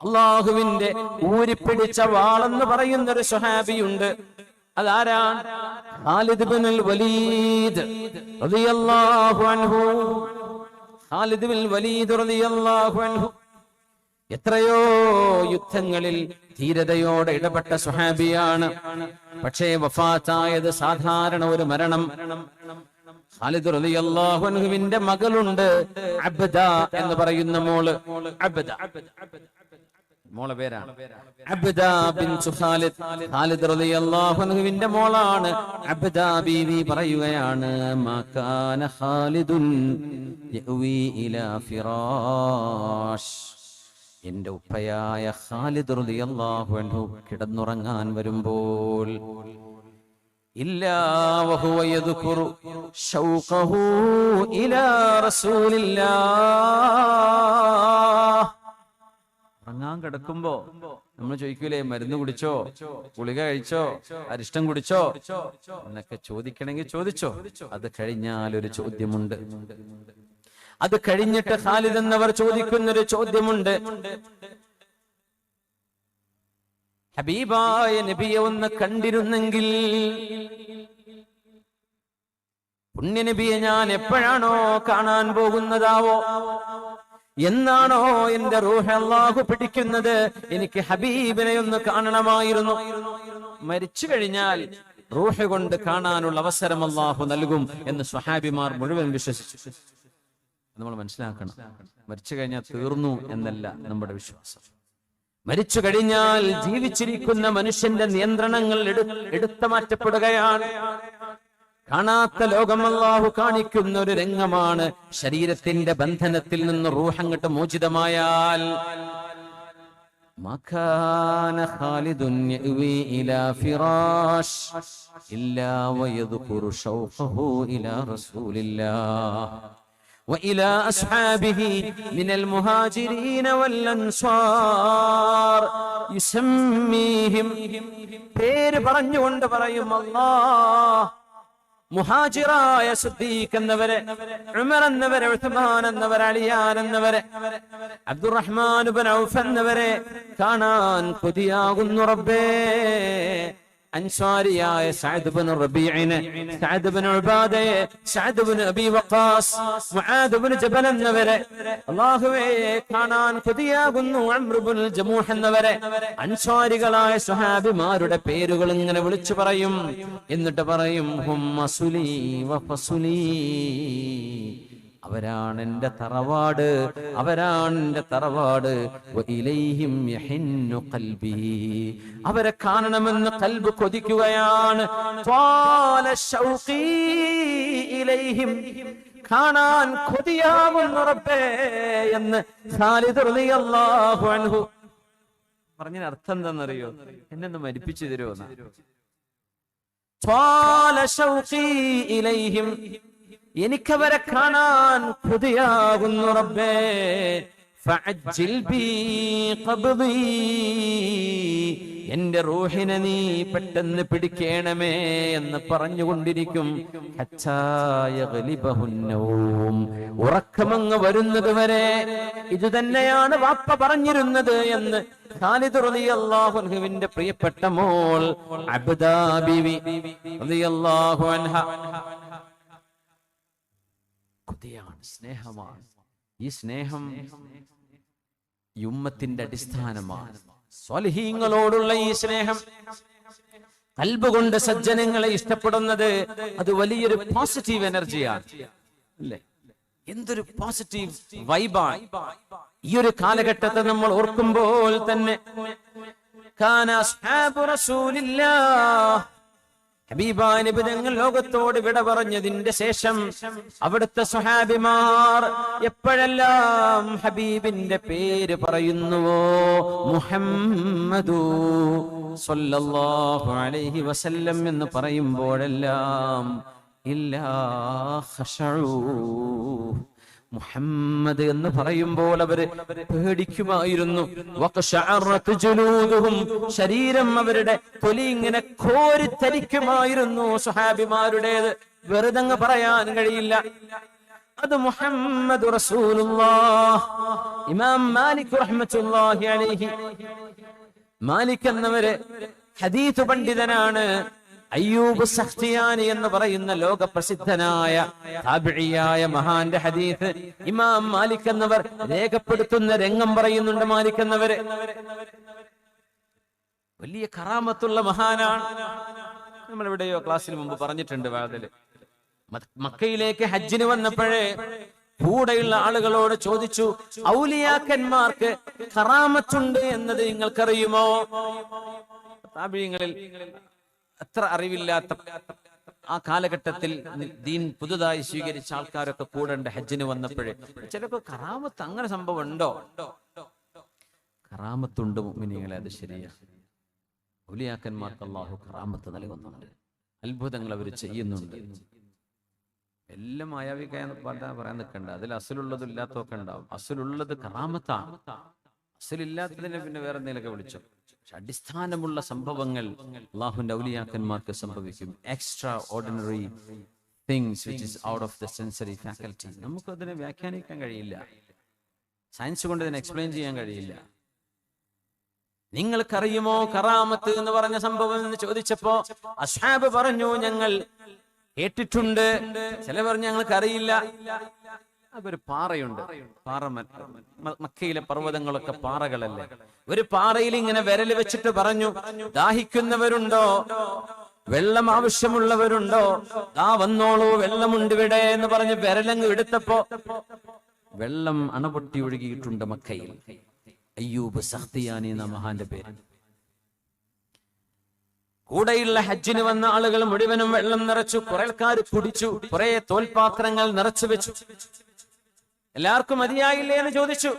അള്ളാഹുവിന്റെ ഊരിപ്പിടിച്ച വാളെന്ന് പറയുന്ന ഒരു സ്വഹാബിയുണ്ട്. അതാരാണ്? ഖാലിദ് ഇബ്നുൽ വലീദ് റളിയല്ലാഹു അൻഹു. ഖാലിദ് ഇബ്നുൽ വലീദ് റളിയല്ലാഹു അൻഹു എത്രയോ യുദ്ധങ്ങളിൽ ധീരതയോടെ ഇടപെട്ട സ്വഹാബിയാണ്. പക്ഷേ വഫാത്തായത് സാധാരണ ഒരു മരണം. ഖാലിദ് റളിയല്ലാഹു അൻഹുവിന്റെ മകളുണ്ട്, അബ്ദ എന്ന് പറയുന്ന മോള്. അബ്ദ മോളെ പേരാണ് അബ്ദ ബിൻതു ഖാലിദ്. ഖാലിദ് റളിയല്ലാഹു അൻഹുവിന്റെ മോളാണ് അബ്ദ ബീവി. പറയുകയാണ്, മാ കാന ഖാലിദുൻ യഅവി ഇലാ ഫിറാഷ്. എന്റെ ഉപ്പയായ ഖാലിദ് റളിയല്ലാഹു അൻഹു കിടന്നുറങ്ങാൻ വരുമ്പോൾ ഇല്ലാ വഹുവ യദ്കുറു ശൗഖഹു ഇലാ റസൂലില്ലാഹ്. ഉറങ്ങാൻ കിടക്കുമ്പോ നമ്മൾ ചോദിക്കൂലേ, മരുന്ന് കുടിച്ചോ, ഗുളിക കഴിച്ചോ, അരിഷ്ടം കുടിച്ചോ എന്നൊക്കെ ചോദിക്കണമെങ്കിൽ ചോദിച്ചോ. അത് കഴിഞ്ഞാൽ ഒരു ചോദ്യമുണ്ട്. അത് കഴിഞ്ഞിട്ട് ഖാലിദ് എന്നവർ ചോദിക്കുന്നൊരു ചോദ്യമുണ്ട്. ഹബീബായ നബിയെ ഒന്ന് കണ്ടിരുന്നെങ്കിൽ, പുണ്യനബിയെ ഞാൻ എപ്പോഴാണോ കാണാൻ പോകുന്നതാവോ, എന്നാണോ എന്റെ റൂഹ് അല്ലാഹു പിടിക്കുന്നത്, എനിക്ക് ഹബീബിനെ ഒന്ന് കാണണമായിരുന്നു. മരിച്ചു കഴിഞ്ഞാൽ റൂഹ് കൊണ്ട് കാണാനുള്ള അവസരം അല്ലാഹു നൽകും എന്ന് സ്വഹാബിമാർ മുഴുവൻ വിശ്വസിച്ചു. നമ്മൾ മനസ്സിലാക്കണം, മരിച്ചു കഴിഞ്ഞാൽ തീർന്നു എന്നല്ല നമ്മുടെ വിശ്വാസം. മരിച്ചു കഴിഞ്ഞാൽ ജീവിച്ചിരിക്കുന്ന മനുഷ്യന്റെ നിയന്ത്രണങ്ങൾ എടുത്തു മാറ്റപ്പെടുകയാണ്. കാണാത്ത ലോകം അല്ലാഹു കാണിക്കുന്ന ഒരു രംഗമാണ്. ശരീരത്തിന്റെ ബന്ധനത്തിൽ നിന്ന് റൂഹ് അങ്ങോട്ട് മോചിതമായാൽ, മകാന ഖാലിദുൻ യഅവി ഇലാ ഫിറാഷ് ഇല്ലാ വയദ്കുറു ശൗഖഹു ഇലാ റസൂലില്ലാഹ് وإلى أصحابه من المهاجرين والأنصار يسميهم. പേര് പറഞ്ഞുകൊണ്ട് പറയും, അല്ലാഹ് മുഹാജിറായ സിദ്ദീഖ് എന്നവരെ, ഉമർ എന്നവരെ, ഉസ്മാൻ എന്നവരെ, അലിയാൻ എന്നവരെ, അബ്ദുറഹ്മാൻ ഇബ്നു ഔഫ് എന്നവരെ കാണാൻ കൊതിയാകുന്നു റബ്ബേ. അൻസാരിയായ സഅദ് ഇബ്നു റബീഇനെ, സഅദ് ഇബ്നു ഉബാദയെ, സഅദ് ഇബ്നു അബീ വഖാസ്, മുആദ് ഇബ്നു ജബൽ എന്നവരെ അല്ലാഹുവേ കാണാൻ കൊതിയാകുന്നു. അംർ ഇബ്നുൽ ജമൂഹ് എന്നവരെ, അൻസാരികളായ സ്വഹാബിമാരുടെ പേരുകൾ ഇങ്ങനെ വിളിച്ചു പറയും. എന്നിട്ട് പറയും, ഹും മസുലി വഫസുലി. അവരാണ് എന്റെ തറവാട്, അവരാണ് എന്റെ തറവാട്. വഇലൈഹിം യഹിന്നു ഖൽബി. അവരെ കാണണമെന്ന് ഖൽബ് കൊതിക്കുകയാണ്. ത്വാല ശൗഖി ഇലൈഹിം. കാണാൻ കൊതിയാകുന്നു റബ്ബേ എന്ന് ഖാലിദ് റളിയല്ലാഹു അൻഹു പറഞ്ഞതിന് അർത്ഥം എന്താണെന്നറിയോ? എന്നെ മരിപ്പിച്ചു തരുമോ? ത്വാല ശൗഖി ഇലൈഹിം. എനിക്കവരെ കാണാൻ കൊതിയാകുന്നു റബ്ബേ. ഫഅജ്ജിൽ ബി ഖബ്ദി. എന്റെ റൂഹിനെ നീ പെട്ടെന്ന് പിടിക്കണമേ എന്ന് പറഞ്ഞുകൊണ്ടിരിക്കും. ഹത്താ യഗ്ലിബഹുൻ നൗം. ഉറക്കമങ്ങ് വരുന്നത് വരെ ഇത് തന്നെയാണ് വാപ്പ പറഞ്ഞിരുന്നത് എന്ന് ഖാലിദ് റളിയല്ലാഹു അൻഹുവിന്റെ പ്രിയപ്പെട്ട മോൾ അബ്ദാ ബീവി റളിയല്ലാഹു അൻഹ. കൊതിയാണ്, സ്നേഹമാണ്. ഈ സ്നേഹം ഈ ഉമ്മത്തിന്റെ അടിസ്ഥാനമാണ്. സ്വാലിഹീങ്ങളോടുള്ള ഈ സ്നേഹം, ഖൽബ് കൊണ്ട് സജ്ജനങ്ങളെ ഇഷ്ടപ്പെടുന്നത്, അത് വലിയൊരു പോസിറ്റീവ് എനർജിയാണ്, അല്ലേ? എന്തൊരു പോസിറ്റീവ് വൈബാണ്. ഈ ഒരു കാലഘട്ടത്തെ നമ്മൾ ഓർക്കുമ്പോൾ തന്നെ, കാന അസ്ഹാബു റസൂലില്ലാഹ്, ഹബീബായ നബി തങ്ങൾ ലോകത്തോട് വിട പറഞ്ഞതിന്റെ ശേഷം അവിടുത്തെ സ്വഹാബിമാർ എപ്പോഴെല്ലാം ഹബീബിന്റെ പേര് പറയുന്നുവോ, മുഹമ്മദു സ്വല്ലല്ലാഹു അലൈഹി വസല്ലം എന്ന് പറയുമ്പോഴെല്ലാം ഇല്ലാ ഖശഉ. മുഹമ്മദ് എന്ന് പറയുമ്പോൾ അവര് പേടിക്കുമായിരുന്നു. ശരീരം, അവരുടെ തൊലി ഇങ്ങനെ കോരിത്തരിക്കുമായിരുന്നു. സ്വഹാബിമാരുടേത് വെറുതെ പറയാൻ കഴിയില്ല. അത് മുഹമ്മദ് റസൂലുള്ളാഹ്. ഇമാം മാലിക് റഹ്മത്തുള്ളാഹി അലൈഹി, മാലിക് എന്നവര് ഹദീസ് പണ്ഡിതനാണ്. അയ്യൂബ് സഖ്തിയാനി എന്ന് പറയുന്ന ലോക പ്രസിദ്ധനായ താബിഈയായ മഹാന്റെ ഹദീസ് ഇമാം മാലിക് എന്നവർ രേഖപ്പെടുത്തുന്ന രംഗം പറയുന്നുണ്ട്. മാലിക് എന്നവര് വലിയ കറാമത്തുള്ള മഹാനാണ്. നമ്മൾ എവിടെയോ ക്ലാസ്സിന് മുമ്പ് പറഞ്ഞിട്ടുണ്ട്. വാതില് മക്കയിലേക്ക് ഹജ്ജിന് വന്നപ്പോഴേ കൂടെയുള്ള ആളുകളോട് ചോദിച്ചു, ഔലിയാക്കന്മാർക്ക് കറാമത്തുണ്ട് എന്നത് നിങ്ങൾക്കറിയുമോ? താബിഈങ്ങളിൽ അത്ര അറിവില്ലാത്ത ആ കാലഘട്ടത്തിൽ ദീൻ പുതുതായി സ്വീകരിച്ച ആൾക്കാരൊക്കെ കൂടെ ഹജ്ജിന് വന്നപ്പോഴേ ചിലപ്പോ കറാമത്ത് അങ്ങനെ സംഭവം ഉണ്ടോ? കറാമത്തുണ്ട് മുഅ്മിനീങ്ങളെ, അത് ശരിയാ. ഔലിയാക്കന്മാർക്ക് അല്ലാഹു കറാമത്ത് നൽകുന്നുണ്ട്, അത്ഭുതങ്ങൾ അവർ ചെയ്യുന്നുണ്ട്. എല്ലാം മായാവിക്കാന്ന് പറയാൻ നിൽക്കണ്ട. അതിൽ അസലുള്ളതും ഇല്ലാത്തതൊക്കെ ഉണ്ടാവും. അസലുള്ളത് കറാമത്താണ്. അസലില്ലാത്തതിനെ പിന്നെ വേറെ എന്തെങ്കിലുമൊക്കെ വിളിച്ചു. പക്ഷെ അടിസ്ഥാനമുള്ള സംഭവങ്ങൾ അല്ലാഹുവിന്റെ ഔലിയാക്കന്മാർക്ക് സംഭവിക്കും. Extra ordinary things which is out of the sensory faculty. നമുക്ക് അതിനെ വ്യാഖ്യാനിക്കാൻ കഴിയില്ല. സയൻസ് കൊണ്ട് ഇതിനെ എക്സ്പ്ലെയിൻ ചെയ്യാൻ കഴിയില്ല. നിങ്ങൾക്കറിയുമോ കറാമത്ത് എന്ന് പറഞ്ഞ സംഭവം എന്ന് ചോദിച്ചപ്പോ അസ്ഹാബ് പറഞ്ഞു, ഞങ്ങൾ കേട്ടിട്ടുണ്ട്. ചിലവർ ഞങ്ങൾക്ക് അറിയില്ല. അതൊരു പാറയുണ്ട്. പാറ, മക്കയിലെ പർവ്വതങ്ങളൊക്കെ പാറകളല്ലേ. ഒരു പാറയിൽ ഇങ്ങനെ വിരൽ വെച്ചിട്ട് പറഞ്ഞു, ദാഹിക്കുന്നവരുണ്ടോ, വെള്ളം ആവശ്യമുള്ളവരുണ്ടോ, ദാ വന്നോളൂ, വെള്ളമുണ്ട് ഇവിടെ എന്ന് പറഞ്ഞ് വിരലങ്ങ് എടുത്തപ്പോ വെള്ളം അണപൊട്ടി ഒഴുകിയിട്ടുണ്ട് മക്കയിൽ. അയ്യൂബ് സഖ്തിയാനി എന്ന മഹാന്റെ പേര്. കൂടെയുള്ള ഹജ്ജിന് വന്ന ആളുകൾ മുഴുവനും വെള്ളം നിറച്ചു. കുറെ ആൾക്കാർ കുടിച്ചു. കുറെ തോൽപാത്രങ്ങൾ നിറച്ചു വെച്ചു. എല്ലാവർക്കും മതിയായില്ലേ എന്ന് ചോദിച്ചു.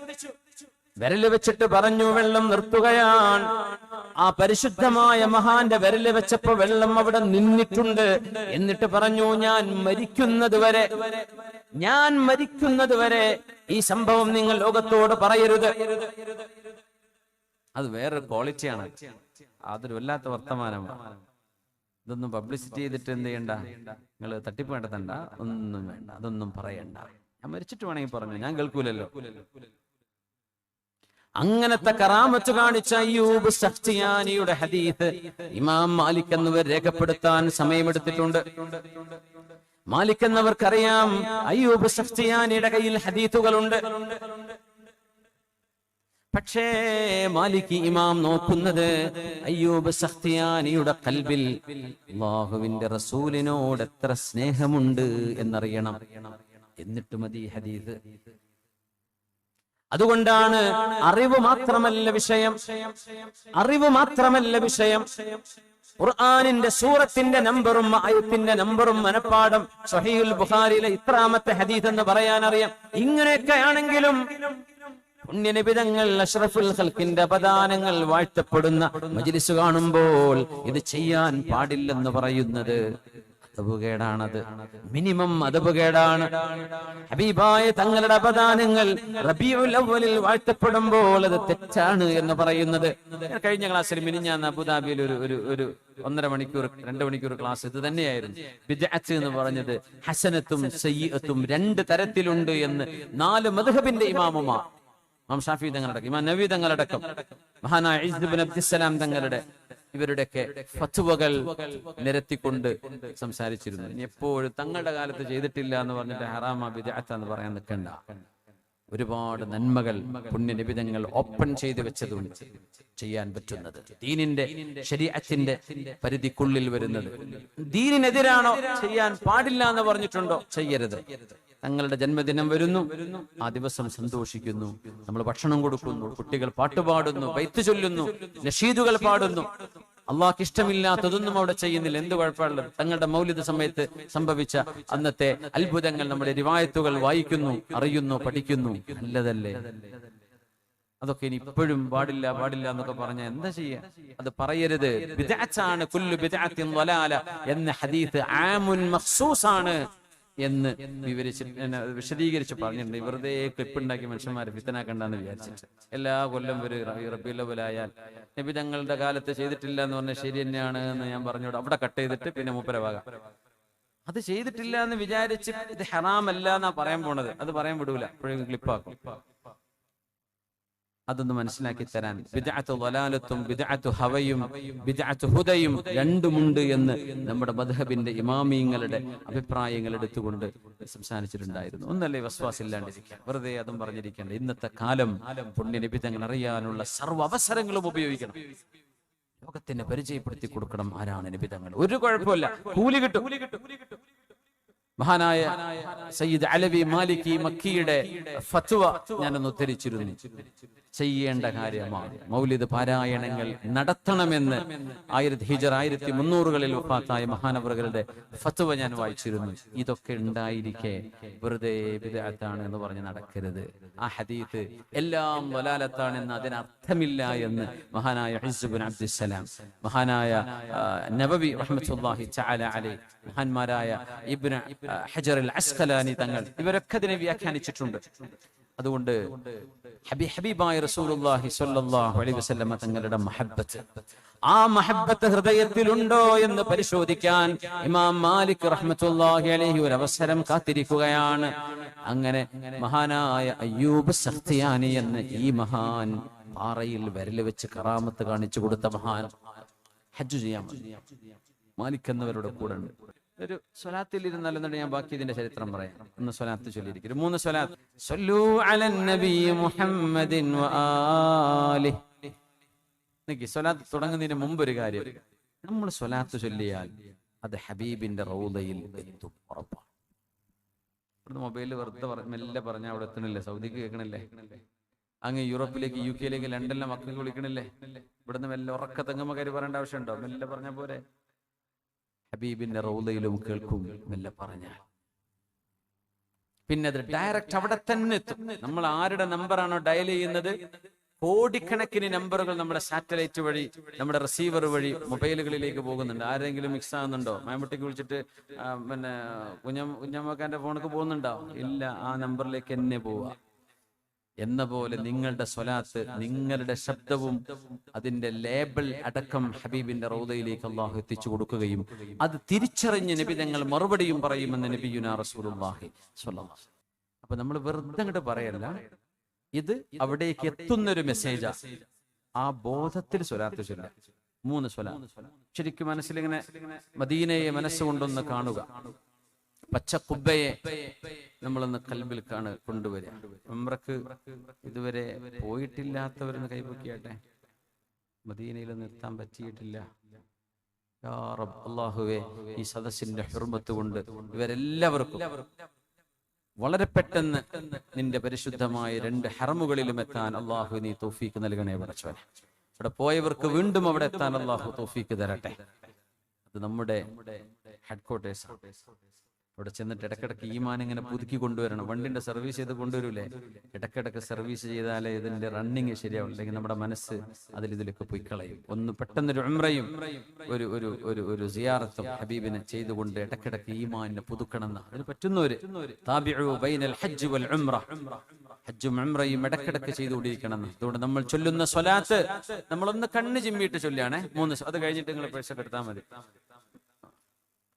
വിരല് വെച്ചിട്ട് പറഞ്ഞു, വെള്ളം നിർത്തുകയാണ്. ആ പരിശുദ്ധമായ മഹാന്റെ വിരല് വെച്ചപ്പോ വെള്ളം അവിടെ നിന്നിട്ടുണ്ട്. എന്നിട്ട് പറഞ്ഞു, ഞാൻ മരിക്കുന്നത് വരെ ഈ സംഭവം നിങ്ങൾ ലോകത്തോട് പറയരുത്. അത് വേറൊരു ക്വാളിറ്റിയാണ്. അതൊരു വല്ലാത്ത വർത്തമാനമാണ്. ഇതൊന്നും പബ്ലിസിറ്റി ചെയ്തിട്ട് എന്ത് ചെയ്യണ്ട, നിങ്ങൾ തട്ടിപ്പ് നടത്തണ്ട, ഒന്നും വേണ്ട, അതൊന്നും പറയണ്ട. ഞാൻ മരിച്ചിട്ട് വേണമെങ്കിൽ പറഞ്ഞു, ഞാൻ കേൾക്കൂലല്ലോ. അങ്ങനത്തെ കറാമത്ത് കാണിച്ച അയ്യൂബ് സഖ്തിയാനിയുടെ ഹദീസ് ഇമാം മാലിക് എന്നിവർ രേഖപ്പെടുത്താൻ സമയമെടുത്തിട്ടുണ്ട്. മാലിക് എന്നവർക്കറിയാം അയ്യൂബ് സഖ്തിയാനിയുടെ കയ്യിൽ ഹദീസുകളുണ്ട്. പക്ഷേ മാലിക് ഇമാം നോക്കുന്നത് അയ്യൂബ് സഖ്തിയാനിയുടെ ഖൽബിൽ അല്ലാഹുവിന്റെ റസൂലിനോട് എത്ര സ്നേഹമുണ്ട് എന്നറിയണം. എന്നിട്ട് മതി ഹദീസ്. അതുകൊണ്ടാണ് അറിവ് മാത്രമല്ല വിഷയം. ഖുർആനിന്റെ സൂറത്തിന്റെ നമ്പറും ആയത്തിന്റെ നമ്പറും മനപ്പാഠം സ്വഹീഹുൽ ബുഖാരിയിലെ ഇത്രാമത്തെ ഹദീസ് എന്ന് പറയാൻ അറിയാം. ഇങ്ങനെയൊക്കെ ആണെങ്കിലും പുണ്യനിബിതങ്ങൾ അഷ്റഫുൽ ഖൽഖിന്റെ അപദാനങ്ങൾ വാഴ്ത്തപ്പെടുന്ന മജ്ലിസ് കാണുമ്പോൾ ഇത് ചെയ്യാൻ പാടില്ലെന്ന് പറയുന്നത് അദബുകേടാണത്. മിനിമം അദബുകേടാണ്. ഹബീബായ തങ്ങളുടെ അപദാനങ്ങൾ റബീഉൽ അവ്വലിൽ വാഴ്ത്തപ്പെടുമ്പോൾ അത് തെറ്റാണ് എന്ന് പറയുന്നത്. കഴിഞ്ഞ ക്ലാസ്സിൽ മിനിഞ്ഞാന്ന് അബുദാബിയിൽ ഒരു 1.5 മണിക്കൂർ 2 മണിക്കൂർ ക്ലാസ് ഇത് തന്നെയായിരുന്നു. ബിദ്അത്ത് എന്ന് പറഞ്ഞത് ഹസനത്തും സയ്യിഅത്തും 2 തരത്തിലുണ്ട് എന്ന് 4 മദ്ഹബിന്റെ ഇമാമുമാർ, ഇമാം ഷാഫി തങ്ങളടക്കം, ഇമാം നവവി തങ്ങളടക്കം, മഹാനായ ഇസ്ദ് ഇബ്നു അബ്ദുസ്സലാം തങ്ങളുടെ ഇവരുടെയൊക്കെ ഫത്വകൾ നിരത്തിക്കൊണ്ട് സംസാരിച്ചിരുന്നു. ഇനി എപ്പോഴും തങ്ങളുടെ കാലത്ത് ചെയ്തിട്ടില്ല എന്ന് പറഞ്ഞിട്ട് ഹറാമ ബിദ്അത്ത് എന്ന് പറയാൻ നിൽക്കണ്ട. ഒരുപാട് നന്മകൾ പുണ്യനിബിതങ്ങൾ ഓപ്പൺ ചെയ്തു വെച്ചതും ചെയ്യാൻ പറ്റുന്നത്, ദീനിന്റെ ശരീഅത്തിന്റെ പരിധിക്കുള്ളിൽ വരുന്നത്. ദീനിനെതിരാണോ, ചെയ്യാൻ പാടില്ല എന്ന് പറഞ്ഞിട്ടുണ്ടോ, ചെയ്യരുത്. തങ്ങളുടെ ജന്മദിനം വരുന്നു, ആ ദിവസം സന്തോഷിക്കുന്നു, നമ്മൾ ഭക്ഷണം കൊടുക്കുന്നു, കുട്ടികൾ പാട്ടുപാടുന്നു, ബൈത്ത് ചൊല്ലുന്നു, നഷീദുകൾ പാടുന്നു. അള്ളാഹ്ക്ക് ഇഷ്ടമില്ലാത്തതൊന്നും അവിടെ ചെയ്യുന്നില്ല. എന്ത് കുഴപ്പമുള്ളത്? തങ്ങളുടെ മൗലിദ് സമയത്ത് സംഭവിച്ച അന്നത്തെ അത്ഭുതങ്ങൾ നമ്മുടെ റിവായത്തുകൾ വായിക്കുന്നു, അറിയുന്നു, പഠിക്കുന്നു. നല്ലതല്ലേ? അതൊക്കെ ഇനി ഇപ്പോഴും പാടില്ല എന്നൊക്കെ പറഞ്ഞാൽ എന്താ ചെയ്യാ? അത് പറയരുത്. ബിദ്അത്താണ്, കുല്ലു ബിദ്അത്തിൻ ളലാല എന്ന ഹദീസ് ആമുൻ മഖ്സൂസാണ് എന്ന് വിശദീകരിച്ച് പറഞ്ഞിട്ടുണ്ട്. വെറുതെ ക്ലിപ്പുണ്ടാക്കി മനുഷ്യന്മാരെ ഫിത്തനാക്കണ്ടെന്ന് വിചാരിച്ചിട്ട് എല്ലാ കൊല്ലം ഒരു റബീഉൽ അവ്വലായാൽ നബി തങ്ങളുടെ കാലത്ത് ചെയ്തിട്ടില്ല എന്ന് പറഞ്ഞാൽ ശരി തന്നെയാണ് എന്ന് ഞാൻ പറഞ്ഞോട് അവിടെ കട്ട് ചെയ്തിട്ട് പിന്നെ മൂപ്പരവാകാം. അത് ചെയ്തിട്ടില്ല എന്ന് വിചാരിച്ച് ഇത് ഹറാമല്ല എന്നാ പറയാൻ പോണത്. അത് പറയാൻ വിടൂല, എപ്പോഴും ക്ലിപ്പാക്കും. അതൊന്ന് മനസ്സിലാക്കി തരാൻ. ബിദ്അത്തു ളലാലത്തും ബിദ്അത്തു ഹവയും ബിദ്അത്തു ഹുദയും രണ്ടുമുണ്ട് എന്ന് നമ്മുടെ മദ്ഹബിന്റെ ഇമാമിങ്ങളുടെ അഭിപ്രായങ്ങൾ എടുത്തുകൊണ്ട് സംസാരിച്ചിട്ടുണ്ടായിരുന്നു. ഒന്നല്ലേ വസ്വാസില്ലാണ്ടിരിക്കാൻ, വെറുതെ അതും പറഞ്ഞിരിക്കേണ്ട. ഇന്നത്തെ കാലം പുണ്യ നബി തങ്ങൾ അറിയാനുള്ള സർവ്വ അവസരങ്ങളും ഉപയോഗിക്കണം. ലോകത്തിനെ പരിചയപ്പെടുത്തി കൊടുക്കണം ആരാണ് നബി തങ്ങൾ. ഒരു കുഴപ്പമില്ല, കൂലി കിട്ടും. മഹാനായ സയ്യിദ് അലവി മാലിക്കി മക്കിയുടെ ഫത്വ ഞാനൊന്ന് ഉദ്ധരിച്ചിരുന്നു. ചെയ്യേണ്ട കാര്യമാണ് മൗലിദ് പാരായണങ്ങൾ നടത്തണമെന്ന് ഹിജറ 1300 വഫാത്തായ മഹാനവറുകളുടെ ഫത്വ ഞാൻ വായിച്ചിരുന്നു. ഇതൊക്കെ ഉണ്ടായിരിക്കെ വെറുതെ ബിദ്അത്താണ് എന്ന് പറഞ്ഞ് നടക്കരുത്. ആ ഹദീത്ത് എല്ലാം വലാലത്താണെന്ന് അതിനർത്ഥമില്ല എന്ന് മഹാനായ ഇസ്സ് ഇബ്നു അബ്ദുസ്സലാം, മഹാനായ നബവി റഹ്മത്തുള്ളാഹി തആല അലൈഹി, മഹാന്മാരായ ഇബ്നു ഹജർ അൽ അസ്ഖലാനി തങ്ങൾ ഇവരൊക്കെ അതിനെ വ്യാഖ്യാനിച്ചിട്ടുണ്ട്. അതുകൊണ്ട് ഹബീബായ റസൂലുള്ളാഹി സ്വല്ലല്ലാഹു അലൈഹി വസല്ലം തങ്ങളുടെ മഹബ്ബത്ത്, ആ മഹബ്ബത്ത് ഹൃദയത്തിലുണ്ടോ എന്ന് പരിശോധിക്കാൻ ഇമാം മാലിക് റഹ്മത്തുള്ളാഹി അലൈഹി ഒരു അവസരം കാത്തിരിക്കുകയാണ്. അങ്ങനെ മഹാനായ അയ്യൂബ് സഖ്തിയാനി എന്ന ഈ മഹാൻ പാറയിൽ വിരൽ വെച്ച് കറാമത്ത് കാണിച്ചു കൊടുത്ത മഹാൻ ഹജ്ജ് ചെയ്യാൻ മാലിക് എന്നവരുടെ കൂടെ ഉണ്ട്. ഒരു സ്വലാത്തിൽ ഇരുന്നാലെന്നുണ്ട് ഞാൻ ബാക്കി ഇതിന്റെ ചരിത്രം പറയാം. ഒന്ന് സ്വലാത്ത് ചൊല്ലിയിരിക്കും. 3 സ്വലാത്ത്. സ്വല്ലൂ അലൻ നബി മുഹമ്മദിൻ വആലിഹി. നിക്ക് സ്വലാത്ത് തുടങ്ങുന്നതിന് മുമ്പ് ഒരു കാര്യം, നമ്മൾ സ്വലാത്ത് ചൊല്ലിയാൽ അത് ഹബീബിന്റെ റൗദയിൽ എത്തും, ഉറപ്പാണ്. ഇവിടുന്ന് മൊബൈലിൽ വെറുതെ മെല്ലെ പറഞ്ഞാൽ അവിടെ എത്തണില്ലേ? സൗദിക്ക് കേൾക്കണില്ലേ? അങ്ങ് യൂറോപ്പിലേക്ക്, UK ലേക്ക്, ലണ്ടനിലെ മക്കൾക്ക് വിളിക്കണില്ലേ? ഇവിടുന്ന് മെല്ലെ ഉറക്ക തെങ്ങുമ്മക്കാര് പറയേണ്ട ആവശ്യമുണ്ടോ? മെല്ലെ പറഞ്ഞാൽ പോരെ? ഹബീബിന്റെ റൗദയിലും കേൾക്കും മെല്ലെ പറഞ്ഞാൽ. പിന്നെ അത് ഡയറക്റ്റ് അവിടെ തന്നെ എത്തും. നമ്മൾ ആരുടെ നമ്പറാണോ ഡയൽ ചെയ്യുന്നത്, കോടിക്കണക്കിന് നമ്പറുകൾ നമ്മുടെ സാറ്റലൈറ്റ് വഴി, നമ്മുടെ റിസീവർ വഴി മൊബൈലുകളിലേക്ക് പോകുന്നുണ്ട്. ആരെങ്കിലും മിക്സ് ആകുന്നുണ്ടോ? മായമുട്ടിക്ക് വിളിച്ചിട്ട് പിന്നെ കുഞ്ഞമ്മക്കാന്റെ ഫോണിക്ക് പോകുന്നുണ്ടോ? ഇല്ല, ആ നമ്പറിലേക്ക് തന്നെ പോവുക. എന്ന പോലെ നിങ്ങളുടെ സ്വലാത്ത്, നിങ്ങളുടെ ശബ്ദവും അതിന്റെ ലേബൽ അടക്കം ഹബീബിന്റെ റൗദയിലേക്ക് അള്ളാഹു എത്തിച്ചു കൊടുക്കുകയും അത് തിരിച്ചറിഞ്ഞ് നബി തങ്ങൾ മറുപടിയും പറയുമെന്ന് നബിയുനാ റസൂലുള്ളാഹി സ്വല്ലല്ലാഹു അലൈഹി വസല്ലം. അപ്പൊ നമ്മൾ വെറുതെ അങ്ങോട്ട് പറയല്ല, ഇത് അവിടേക്ക് എത്തുന്നൊരു മെസ്സേജാ. ആ ബോധത്തിൽ സ്വലാത്ത് ചൊല്ലാം. 3 സ്വലാത്ത് ശരിക്കും മനസ്സിലിങ്ങനെ മദീനയെ മനസ്സുകൊണ്ടൊന്ന് കാണുക. പച്ചക്കുബ്ബയെ നമ്മളൊന്ന് കൽബിൽ കൊണ്ടുവരിക. ഉംറക്ക് ഇതുവരെ പോയിട്ടില്ലാത്തവരൊന്ന് കൈപൊക്കിയാട്ടെ. മദീനയിലൊന്നും എത്താൻ പറ്റിയിട്ടില്ല. യാ റബ്ബ്, അല്ലാഹുവേ, ഈ സദസ്സിന്റെ ഹുർമത്ത് കൊണ്ട് ഇവരെല്ലാവർക്കും വളരെ പെട്ടെന്ന് നിന്റെ പരിശുദ്ധമായ 2 ഹറമുകളിലും എത്താൻ അല്ലാഹു നീ തൗഫീക്ക് നൽകണേ പടച്ചവനെ. അവിടെ പോയവർക്ക് വീണ്ടും അവിടെ എത്താൻ അല്ലാഹു തൗഫീക്ക് തരട്ടെ. അത് നമ്മുടെ ഹെഡ്ക്വാർട്ടേഴ്സ്. അവിടെ ചെന്നിട്ട് ഇടക്കിടക്ക് ഈമാൻ ഇങ്ങനെ പുതുക്കി കൊണ്ടുവരണം. വണ്ടിന്റെ സർവീസ് ചെയ്ത് കൊണ്ടുവരൂലേ? ഇടക്കിടക്ക് സർവീസ് ചെയ്താലേ ഇതിന്റെ റണ്ണിങ് ശരിയാവും. അല്ലെങ്കിൽ നമ്മുടെ മനസ്സ് ഇതിലൊക്കെ പോയി കളയും. ഒന്ന് പെട്ടെന്നൊരു ഉംറയും ഒരു സിയാറത്തും ഹബീബിനെ ചെയ്തുകൊണ്ട് ഇടക്കിടക്ക് ഈമാനെ പുതുക്കണം. അതിന് പറ്റുന്നവര് താബിഉ ബൈനൽ ഹജ്ജ് വൽ ഉംറ, ഹജ്ജും ഉംറയും ഇടക്കിടക്ക് ചെയ്തുകൊണ്ടിരിക്കണം. അതുകൊണ്ട് നമ്മൾ ചൊല്ലുന്ന സ്വലാത്ത് നമ്മളൊന്ന് കണ്ണ് ചിമ്മിയിട്ട് ചൊല്ലുകയാണേ. 3 അത് കഴിഞ്ഞിട്ട് നിങ്ങൾ പൈസ എടുത്താൽ മതി.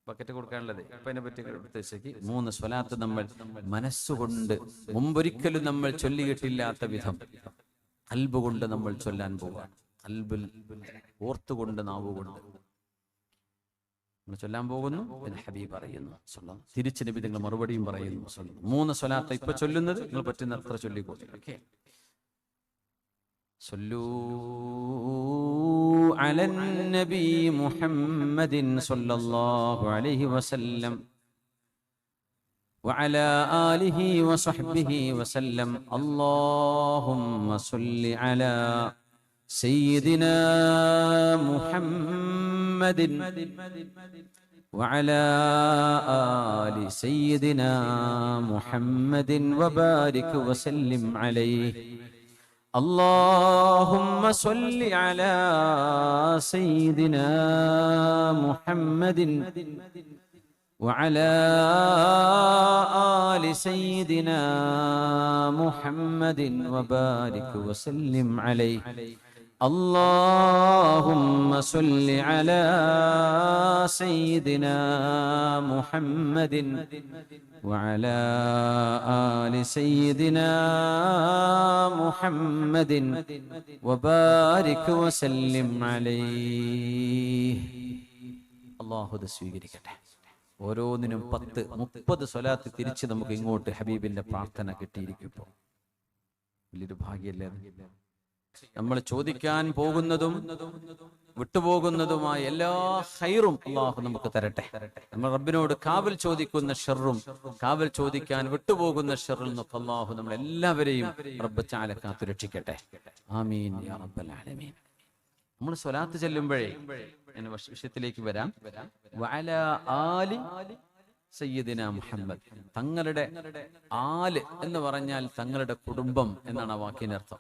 ബക്കറ്റ് കൊടുക്കാനുള്ളത് ഇപ്പൊ അതിനെ പറ്റി പ്രത്യേകിച്ച് 3 സ്വലാത്ത് നമ്മൾ മനസ്സുകൊണ്ട് മുമ്പൊരിക്കലും നമ്മൾ ചൊല്ലിയിട്ടില്ലാത്ത വിധം ഖൽബ് കൊണ്ട് നമ്മൾ ചൊല്ലാൻ പോവാണ്. ഖൽബിൽ ഓർത്തുകൊണ്ട്, നാവുകൊണ്ട് നമ്മൾ ചൊല്ലാൻ പോകുന്നു എന്ന് ഹബീബ് പറയുന്നു. തിരിച്ച് നബി നിങ്ങൾ മറുപടിയും പറയുന്നു. 3 സ്വലാത്ത് ഇപ്പൊ ചൊല്ലുന്നത് നിങ്ങൾ പറ്റുന്ന അത്ര ചൊല്ലിക്കോട്ടെ. ഓക്കെ. صلوا على النبي محمد صلى الله عليه وسلم وعلى آله وصحبه وسلم. اللهم صل على سيدنا محمد وعلى آل سيدنا محمد وبارك وسلم عليه. اللهم صل على سيدنا محمد وعلى آل سيدنا محمد وبارك وسلم عليه. اللهم صل على سيدنا محمد وعلى آل سيدنا محمد وبارك وسلم عليه. അല്ലാഹു ഇത് സ്വീകരിക്കട്ടെ. ഓരോന്നിനും 10-30 സ്വലാത്ത് തിരിച്ച് നമുക്ക് ഇങ്ങോട്ട് ഹബീബിന്റെ പ്രാർത്ഥന കിട്ടിയിരിക്കുമ്പോൾ വലിയൊരു ഭാഗ്യല്ലേ? നമ്മൾ ചോദിക്കാൻ പോകുന്നതും വിട്ടുപോകുന്നതുമായ എല്ലാ ഖൈറും അല്ലാഹു നമുക്ക് തരട്ടെ. നമ്മൾ റബ്ബിനോട് കാവൽ ചോദിക്കുന്ന ഷർറും കാവൽ ചോദിക്കാൻ വിട്ടുപോകുന്ന ഷർറിൽ നിന്നൊക്കെ അല്ലാഹു നമ്മൾ എല്ലാവരെയും റബ്ബ് തആല കാത്തു രക്ഷിക്കട്ടെ. ആമീൻ യാ റബ്ബൽ ആലമീൻ. നമ്മൾ സ്വലാത്ത് ചെല്ലുമ്പോഴേ ഞാൻ വിഷയത്തിലേക്ക് വരാം. വഅലാ ആലി സയ്യിദിന മുഹമ്മദ്. തങ്ങളുടെ ആല് എന്ന് പറഞ്ഞാൽ തങ്ങളുടെ കുടുംബം എന്നാണ് ആ വാക്കിനർത്ഥം.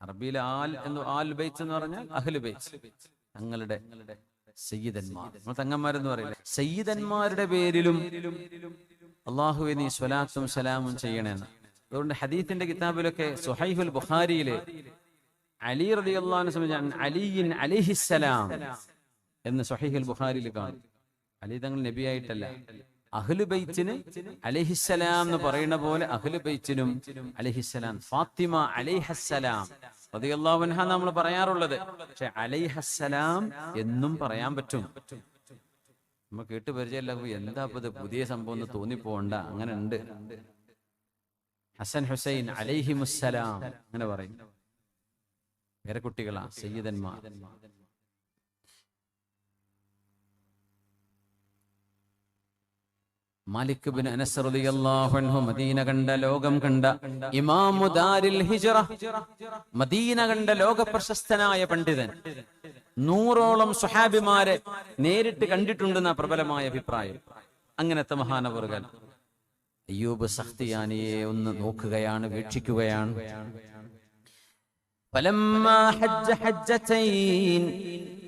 അറബിയിലെ ആൽ എന്ന് ആൽ ബൈത്ത് എന്ന് പറഞ്ഞാൽ അഹ്ലു ബൈത്ത്, തങ്ങളുടെ സയ്യിദന്മാർ. നമ്മൾ തങ്ങന്മാരെന്ന് പറയില്ല. സയ്യിദന്മാരുടെ പേരിലും അല്ലാഹുവേ നീ സ്വലാത്തും സലാമും ചെയ്യണമെന്ന്. അതുകൊണ്ട് ഹദീത്തിന്റെ കിതാബിലൊക്കെ സുഹൈഹുൽ ബുഖാരിയിലെ അലി റളിയല്ലാഹു അൻഹു സംബന്ധിച്ച് അലിയിൻ അലൈഹിസ്സലാം എന്ന് സുഹൈഹുൽ ബുഖാരിയിൽ കാണും. അലി തങ്ങൾ നബിയായിട്ടല്ല, അഹ്ലു ബൈത്തിന് അലൈഹിസ്സലാം എന്ന് പറയുന്ന പോലെ അഹ്ലു ബൈത്തിനും അലൈഹിസ്സലാം. ഫാത്തിമ അലൈഹസ്സലാം റളിയല്ലാഹു അൻഹ നമ്മൾ പറയാറുള്ളത്, പക്ഷെ അലൈഹസ്സലാം എന്നും പറയാൻ പറ്റും. നമ്മൾ കേട്ട് പരിചയമില്ല, എന്താ ഇത് പുതിയ സംഭവം എന്ന് തോന്നിപ്പോണ്ട. അങ്ങനെ ഉണ്ട്. ഹസൻ ഹുസൈൻ അലൈഹിമുസ്സലാം അങ്ങനെ പറയും. പേരക്കുട്ടികളാ സയ്യിദന്മാർ. മാലിക് ബിൻ അനസ് റളിയല്ലാഹു അൻഹു മദീന കണ്ട, ലോകം കണ്ട ഇമാമു ദാരിൽ ഹിജ്റ, മദീന കണ്ട ലോക പ്രശസ്തനായ പണ്ഡിതൻ. 100ഓളം സ്വഹാബിമാരെ നേരിട്ട് കണ്ടിട്ടുണ്ടെന്ന പ്രബലമായ അഭിപ്രായം. അങ്ങനത്തെ മഹാനവറുകൾ അയ്യൂബ് സഖ്തിയാനിയെ ഒന്ന് നോക്കുകയാണ്, വീക്ഷിക്കുകയാണ്. ഫലമ്മാ ഹജ്ജ ഹജ്ജതൈൻ,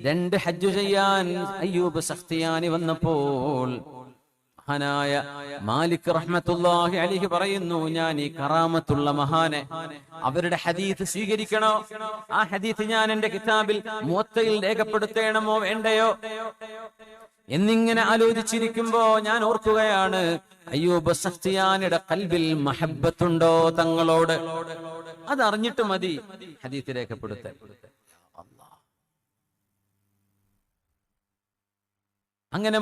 2 ഹജ്ജ് ചെയ്യാൻ അയ്യൂബ് സഖ്തിയാനി വന്നപ്പോൾ മഹാനായ മാലിക് റഹ്മത്തുള്ളാഹി അലൈഹി പറയുന്നു, ഞാൻ ഈ കറാമത്തുള്ള മഹാനെ അവരുടെ ഹദീസ് സ്വീകരിക്കണോ? ആ ഹദീസ് ഞാൻ എന്റെ കിതാബിൽ മുവത്തയിൽ രേഖപ്പെടുത്തണമോ വേണ്ടയോ എന്നിങ്ങനെ ആലോചിച്ചിരിക്കുമ്പോ ഞാൻ ഓർക്കുകയാണ്, അയ്യൂബ് സഖ്തിയാനിയുടെ ഖൽബിൽ മഹബ്ബത്തുണ്ടോ തങ്ങളോട്? അതറിഞ്ഞിട്ട് മതി ഹദീസ് രേഖപ്പെടുത്താൻ. അങ്ങനെ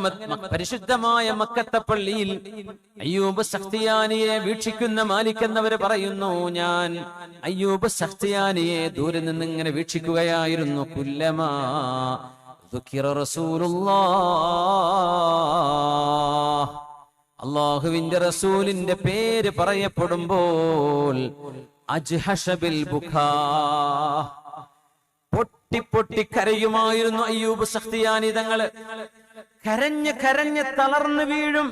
പരിശുദ്ധമായ മക്കത്തെ പള്ളിയിൽ അയ്യൂബ് സഖ്തിയാനിയെ വീക്ഷിക്കുന്ന മാലിക് എന്നവര് പറയുന്നു, ഞാൻ അയ്യൂബ് സഖ്തിയാനിയെ ദൂരെ നിന്ന് ഇങ്ങനെ വീക്ഷിക്കുകയായിരുന്നു. കുല്ലമാ ദുഖിറ റസൂലുള്ളാഹ്, അല്ലാഹുവിന്റെ റസൂലിന്റെ പേര് പറയപ്പെടുമ്പോൾ അജ്ഹശ ബിൽ ബുഖാ, പൊട്ടി പൊട്ടി കരയുമായിരുന്നു അയ്യൂബ് സഖ്തിയാനി തങ്ങള്. കരഞ്ഞ് കരഞ്ഞ് തളർന്നു വീഴും.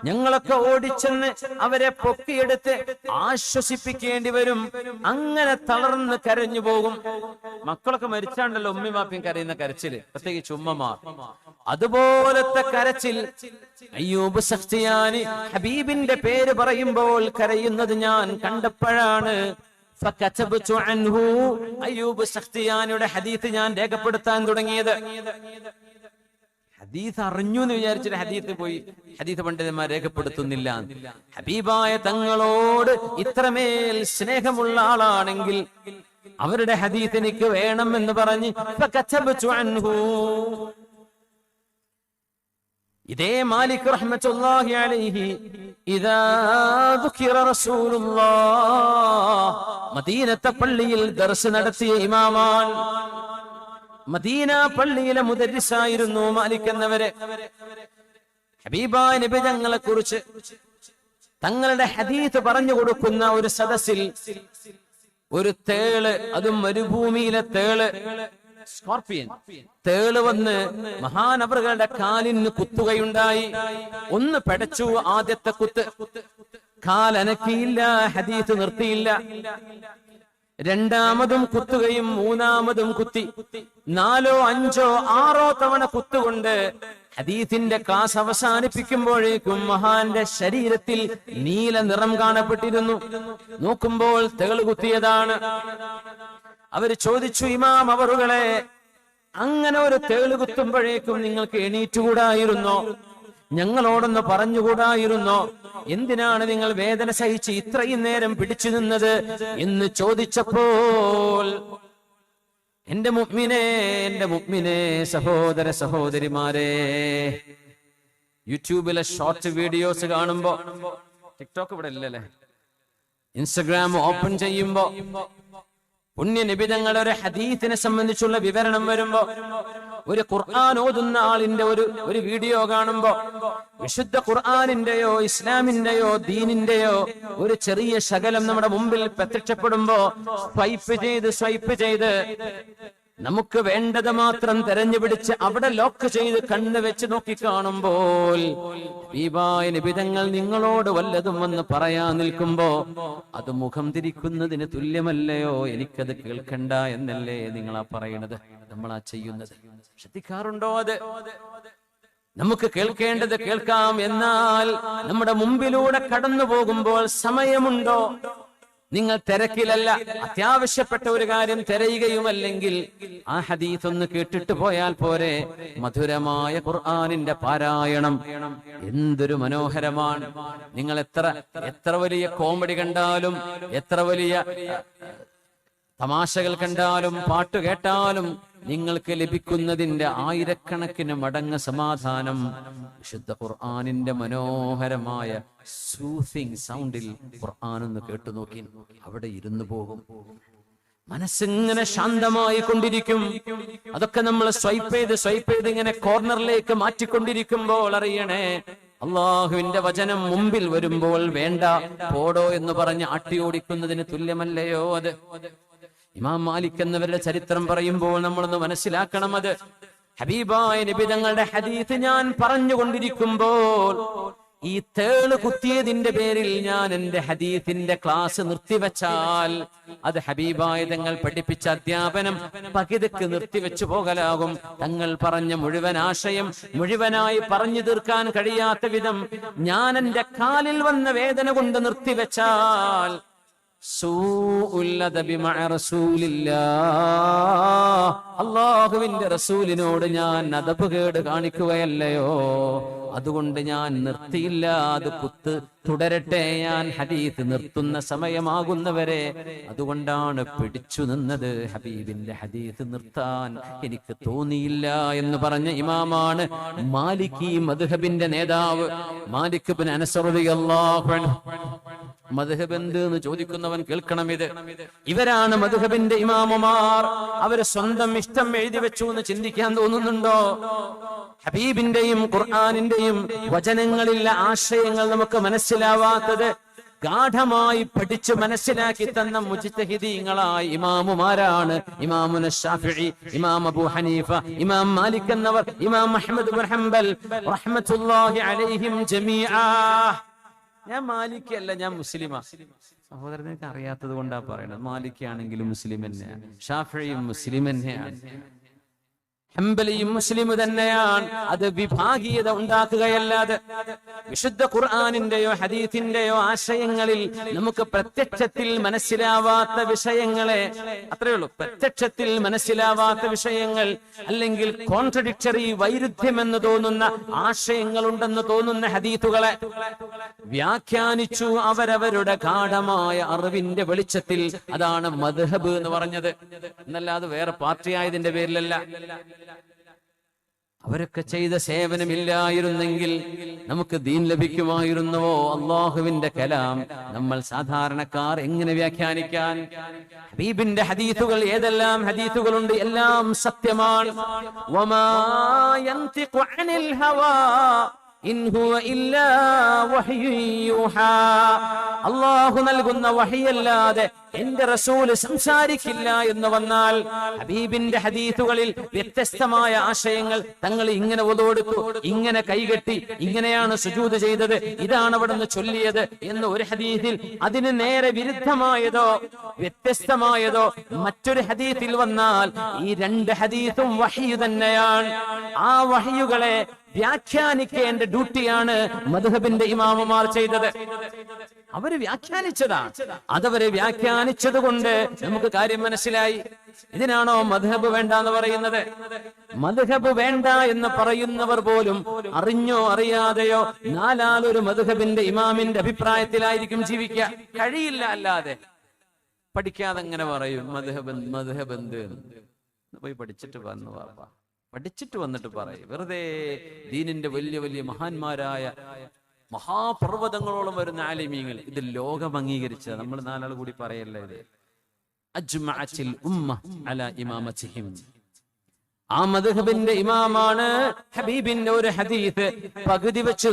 ഞങ്ങളൊക്കെ ഓടിച്ചെന്ന് അവരെ പൊക്കിയെടുത്ത് ആശ്വസിപ്പിക്കേണ്ടി വരും. അങ്ങനെ തളർന്ന് കരഞ്ഞു പോകും. മക്കളൊക്കെ മരിച്ചാണ്ടല്ലോ ഉമ്മയും വാപ്പയും കരയുന്ന കരച്ചില്, പ്രത്യേകിച്ച് ഉമ്മമാർ. അതുപോലത്തെ കരച്ചിൽ അയ്യൂബ് സഖ്തിയാനി ഹബീബിന്റെ പേര് പറയുമ്പോൾ കരയുന്നത് ഞാൻ കണ്ടപ്പോഴാണ് അയ്യൂബ് സഖ്തിയാനിയുടെ ഹദീസ് ഞാൻ രേഖപ്പെടുത്താൻ തുടങ്ങിയത്. ഹദീസ് അറിഞ്ഞു എന്ന് വിചാരിച്ചിട്ട് ഹദീസ് പോയി ഹദീസ് പണ്ഡിതന്മാർ രേഖപ്പെടുത്തുന്നില്ല. ഹബീബായ തങ്ങളോട് ഇത്രമേൽ സ്നേഹമുള്ള ആളാണെങ്കിൽ അവരുടെ ഹദീസ് എനിക്ക് വേണം എന്ന് പറഞ്ഞ് ഇതേ മാലിക് റഹ്മത്തുള്ളാഹി അലൈഹി ഇദാ ദുഖിറ റസൂലുള്ളാഹ്, മദീനത്തെ പള്ളിയിൽ ദർസ് നടത്തിയ ഇമാമാൻ. മദീന പള്ളിയിലെ മുദരിസായിരുന്നു മാലിക് എന്നവരെ. ഹബീബായ നബി തങ്ങളെ കുറിച്ച് തങ്ങളുടെ ഹദീസ് പറഞ്ഞു കൊടുക്കുന്ന ഒരു സദസ്സിൽ ഒരു തേള്, അതും മരുഭൂമിയിലെ തേള്, സ്കോർപ്പിയൻ തേള് വന്ന് മഹാനവറുകളുടെ കാലിന് കുത്തുകയുണ്ടായി. ഒന്ന് പെടച്ചു. ആദ്യത്തെ കുത്ത് കാലനക്കിയില്ല, ഹദീസ് നിർത്തിയില്ല. രണ്ടാമതും കുത്തുകയും മൂന്നാമതും കുത്തി 4, 5, 6 തവണ കുത്തുകൊണ്ട് ഹദീസിന്റെ ക്ലാസ് അവസാനിപ്പിക്കുമ്പോഴേക്കും മഹാന്റെ ശരീരത്തിൽ നീല നിറം കാണപ്പെട്ടിരുന്നു. നോക്കുമ്പോൾ തേള് കുത്തിയതാണ്. അവര് ചോദിച്ചു, ഇമാം അവറുകളെ, അങ്ങനെ ഒരു തേള് കുത്തുമ്പോഴേക്കും നിങ്ങൾക്ക് എണീറ്റുകൂടായിരുന്നോ? ഞങ്ങളോടൊന്ന് പറഞ്ഞുകൂടായിരുന്നോ? എന്തിനാണ് നിങ്ങൾ വേദന സഹിച്ച് ഇത്രയും നേരം പിടിച്ചു നിന്നത് എന്ന് ചോദിച്ചപ്പോൾ, എന്റെ മുഅ്മിനേ സഹോദര സഹോദരിമാരെ, യൂട്യൂബിലെ ഷോർട്ട് വീഡിയോസ് കാണുമ്പോ, ടിക്ടോക്ക് ഇവിടെ ഇല്ലല്ലേ, ഇൻസ്റ്റഗ്രാം ഓപ്പൺ ചെയ്യുമ്പോ പുണ്യ നിബിതങ്ങളുടെ ഒരു ഹദീസിനെ സംബന്ധിച്ചുള്ള വിവരണം വരുമ്പോ, ഒരു ഖുർആൻ ഓതുന്ന ആളിന്റെ ഒരു വീഡിയോ കാണുമ്പോ, വിശുദ്ധ ഖുർആനിന്റെയോ ഇസ്ലാമിന്റെയോ ദീനിന്റെയോ ഒരു ചെറിയ ശകലം നമ്മുടെ മുമ്പിൽ പ്രത്യക്ഷപ്പെടുമ്പോ സ്വൈപ്പ് ചെയ്ത് നമുക്ക് വേണ്ടത് മാത്രം തെരഞ്ഞുപിടിച്ച് അവിടെ ലോക്ക് ചെയ്ത് കണ്ണ് വെച്ച് നോക്കി കാണുമ്പോൾ, ഹബീബായ നിബിതങ്ങൾ നിങ്ങളോട് വല്ലതും വന്ന് പറയാൻ നിൽക്കുമ്പോ അത് മുഖം തിരിക്കുന്നതിന് തുല്യമല്ലയോ? എനിക്കത് കേൾക്കണ്ട എന്നല്ലേ നിങ്ങളാ പറയണത്, നമ്മളാ ചെയ്യുന്നത്? ശ്രദ്ധിക്കാറുണ്ടോ? അത് നമുക്ക് കേൾക്കേണ്ടത് കേൾക്കാം, എന്നാൽ നമ്മുടെ മുമ്പിലൂടെ കടന്നു പോകുമ്പോൾ സമയമുണ്ടോ? നിങ്ങൾ തിരക്കിലല്ല, അത്യാവശ്യപ്പെട്ട ഒരു കാര്യം തിരയുകയുമല്ലെങ്കിൽ ആ ഹദീസ് ഒന്ന് കേട്ടിട്ട് പോയാൽ പോരെ? മധുരമായ ഖുർആനിന്റെ പാരായണം എന്തൊരു മനോഹരമാണ്! നിങ്ങൾ എത്ര വലിയ കോമഡി കണ്ടാലും, എത്ര വലിയ തമാശകൾ കണ്ടാലും, പാട്ട് കേട്ടാലും നിങ്ങൾക്ക് ലഭിക്കുന്നതിന്റെ ആയിരക്കണക്കിന് മടങ്ങ് സമാധാനം വിശുദ്ധ ഖുർആനിന്റെ മനോഹരമായ സൂത്തിങ് സൗണ്ടിൽ ഖുർആൻ ഒന്ന് കേട്ടു നോക്കി അവിടെ ഇരുന്നു പോകും. മനസ്സിങ്ങനെ ശാന്തമായി കൊണ്ടിരിക്കും. അതൊക്കെ നമ്മൾ സ്വൈപ്പ് ചെയ്ത് ഇങ്ങനെ കോർണറിലേക്ക് മാറ്റിക്കൊണ്ടിരിക്കുമ്പോൾ അറിയണേ, അള്ളാഹുവിന്റെ വചനം മുമ്പിൽ വരുമ്പോൾ വേണ്ട, പോടോ എന്ന് പറഞ്ഞ് ആട്ടിയോടിക്കുന്നതിന് തുല്യമല്ലയോ അത്? ഇമാം മാലിക് എന്നവരുടെ ചരിത്രം പറയുമ്പോൾ നമ്മളൊന്ന് മനസ്സിലാക്കണം, അത് ഹബീബായ നബി തങ്ങളുടെ ഹദീസ് ഞാൻ പറഞ്ഞുകൊണ്ടിരിക്കുമ്പോൾ ഈ തേള് കുത്തിയതിന്റെ പേരിൽ ഞാൻ എന്റെ ഹദീസിന്റെ ക്ലാസ് നിർത്തിവെച്ചാൽ അത് ഹബീബായ തങ്ങൾ പഠിപ്പിച്ച അധ്യാപനം പകുതിക്ക് നിർത്തിവെച്ചു പോകലാകും. തങ്ങൾ പറഞ്ഞ മുഴുവൻ ആശയം മുഴുവനായി പറഞ്ഞു തീർക്കാൻ കഴിയാത്ത വിധം ഞാൻ എന്റെ കാലിൽ വന്ന വേദന കൊണ്ട് നിർത്തിവെച്ചാൽ അല്ലാഹുവിന്റെ റസൂലിനോട് ഞാൻ അദബ് കേട് കാണിക്കുകയല്ലയോ? അതുകൊണ്ട് ഞാൻ നിർത്തിയില്ല, അത് കുത്ത് തുടരട്ടെ, ഞാൻ ഹദീസ് നിർത്തുന്ന സമയമാകുന്നവരെ. അതുകൊണ്ടാണ് പിടിച്ചു നിന്നത്. ഹബീബിന്റെ ഹദീസ് നിർത്താൻ എനിക്ക് തോന്നിയില്ല എന്ന് പറഞ്ഞ ഇമാമാണ് മാലിക്കി മദ്ഹബിന്റെ നേതാവ് മാലിക് ഇബ്നു അനസ് റളിയല്ലാഹു അൻഹു. മദ്ഹബ് എന്ത് എന്ന് ചോദിക്കുന്നവൻ കേൾക്കണം, ഇവരാണ് മദ്ഹബിന്റെ ഇമാമുമാർ. അവര് സ്വന്തം ഇഷ്ടം എഴുതി വെച്ചു എന്ന് ചിന്തിക്കാൻ തോന്നുന്നുണ്ടോ? ഹബീബിന്റെയും ഖുർആനിന്റെയും വചനങ്ങളിലെ ആശയങ്ങൾ നമുക്ക് മനസ്സിലാവാത്തത് ഗാഠമായി പഠിച്ചു മനസ്സിലാക്കി തന്ന മുജ്തഹിദീങ്ങളായ ഇമാമുമാരാണ് ഇമാമുന ശാഫിഈ, ഇമാം അബൂ ഹനീഫ, ഇമാം മാലിക് എന്നവർ, ഇമാം അഹ്മദ് ഇബ്നു ഹംബൽ റഹ്മത്തുള്ളാഹി അലൈഹിം ജമീആ. ഞാൻ മാലിക് അല്ല, ഞാൻ മുസ്ലിമാ. സഹോദരനക്ക് അറിയാത്തത് കൊണ്ടാ പറയുന്നത്. മാലിക് ആണെങ്കിലും മുസ്ലിം തന്നെയാണ്, ഷാഫിഈയും മുസ്ലിം തന്നെയാണ്, ഹംബലിയും മുസ്ലിം തന്നെയാണ്. അത് വിഭാഗീയത ഉണ്ടാക്കുകയല്ലാതെ വിശുദ്ധ ഖുർആനിന്റെയോ ഹദീസിന്റെയോ ആശയങ്ങളിൽ നമുക്ക് പ്രത്യക്ഷത്തിൽ മനസ്സിലാവാത്ത വിഷയങ്ങളെ, അത്രയേ ഉള്ളൂ, പ്രത്യക്ഷത്തിൽ മനസ്സിലാവാത്ത വിഷയങ്ങൾ അല്ലെങ്കിൽ കോൺട്രഡിക്ടറി, വൈരുദ്ധ്യമെന്ന് തോന്നുന്ന ആശയങ്ങൾ ഉണ്ടെന്ന് തോന്നുന്ന ഹദീസുകളെ വ്യാഖ്യാനിച്ചു അവരവരുടെ ഗാഢമായ അറിവിന്റെ വെളിച്ചത്തിൽ. അതാണ് മദ്ഹബ് എന്ന് പറഞ്ഞത്, എന്നല്ലാതെ വേറെ പാർട്ടിയായതിന്റെ പേരിലല്ല. അവരൊക്കെ ചെയ്ത സേവനമില്ലായിരുന്നെങ്കിൽ നമുക്ക് ദീൻ ലഭിക്കുമായിരുന്നുവോ? അള്ളാഹുവിന്റെ കലാം നമ്മൾ സാധാരണക്കാർ എങ്ങനെ വ്യാഖ്യാനിക്കാൻ? ഹബീബിന്റെ ഹദീസുകൾ, ഏതെല്ലാം ഹദീസുകളുണ്ട്, എല്ലാം സത്യമാണ്. വമാ യൻതിഖു അനിൽ ഹവാ, ഇൻ ഹുവ ഇല്ലാ വഹ്യു യൂഹാ. അല്ലാഹു നൽകുന്ന വഹിയല്ലാതെ എന്റെ റസൂല് സംസാരിക്കില്ല എന്ന് വന്നാൽ, ഹബീബിന്റെ ഹദീസുകളിൽ വ്യത്യസ്തമായ ആശയങ്ങൾ, തങ്ങൾ ഇങ്ങനെ ഒതുകൊടുത്തു, ഇങ്ങനെ കൈകെട്ടി, ഇങ്ങനെയാണ് സുജൂദ് ചെയ്തത്, ഇതാണ് അവിടുന്ന് ചൊല്ലിയത് എന്ന് ഒരു ഹദീസിൽ, അതിന് നേരെ വിരുദ്ധമായതോ വ്യത്യസ്തമായതോ മറ്റൊരു ഹദീസിൽ വന്നാൽ, ഈ രണ്ട് ഹദീസും വഹ്യ് തന്നെയാണ്. ആ വഹ്യുകളെ വ്യാഖ്യാനിക്കേണ്ട ഡ്യൂട്ടിയാണ് മദ്ഹബിന്റെ ഇമാമുമാർ ചെയ്തത്. അവര് വ്യാഖ്യാനിച്ചതാണ്. അതവരെ വ്യാഖ്യാനിച്ചത് കൊണ്ട് നമുക്ക് കാര്യം മനസ്സിലായി. ഇതിനാണോ മദ്ഹബ് വേണ്ട എന്ന് പറയുന്നത്? മദ്ഹബ് വേണ്ട എന്ന് പറയുന്നവർ പോലും അറിഞ്ഞോ അറിയാതെയോ നാലാലൊരു മദ്ഹബിന്റെ ഇമാമിന്റെ അഭിപ്രായത്തിലായിരിക്കും ജീവിക്കുക. കഴിയില്ല അല്ലാതെ. പഠിക്കാതെ എങ്ങനെ പറയും മദ്ഹബ് എന്ത്? പോയി പഠിച്ചിട്ട് വന്നു പാപ്പ, പഠിച്ചിട്ട് വന്നിട്ട് പറയും. വെറുതെ ദീനിന്റെ വലിയ വലിയ മഹാന്മാരായ മഹാപർവ്വതങ്ങളോളം വരുന്ന ആലിമീങ്ങൾ, ഇത് ലോകം അംഗീകരിച്ച, നമ്മൾ നാലാൾ കൂടി പറയല്ല ഇത്. അജ്മഅത്തിൽ ഉമ്മ അലാ ഇമാമതിഹിം. ആ മദ്ഹബിന്റെ ഇമാമാണ്. ഹബീബിന്റെ ഒരു ഹദീസ് പകുതി വെച്ച്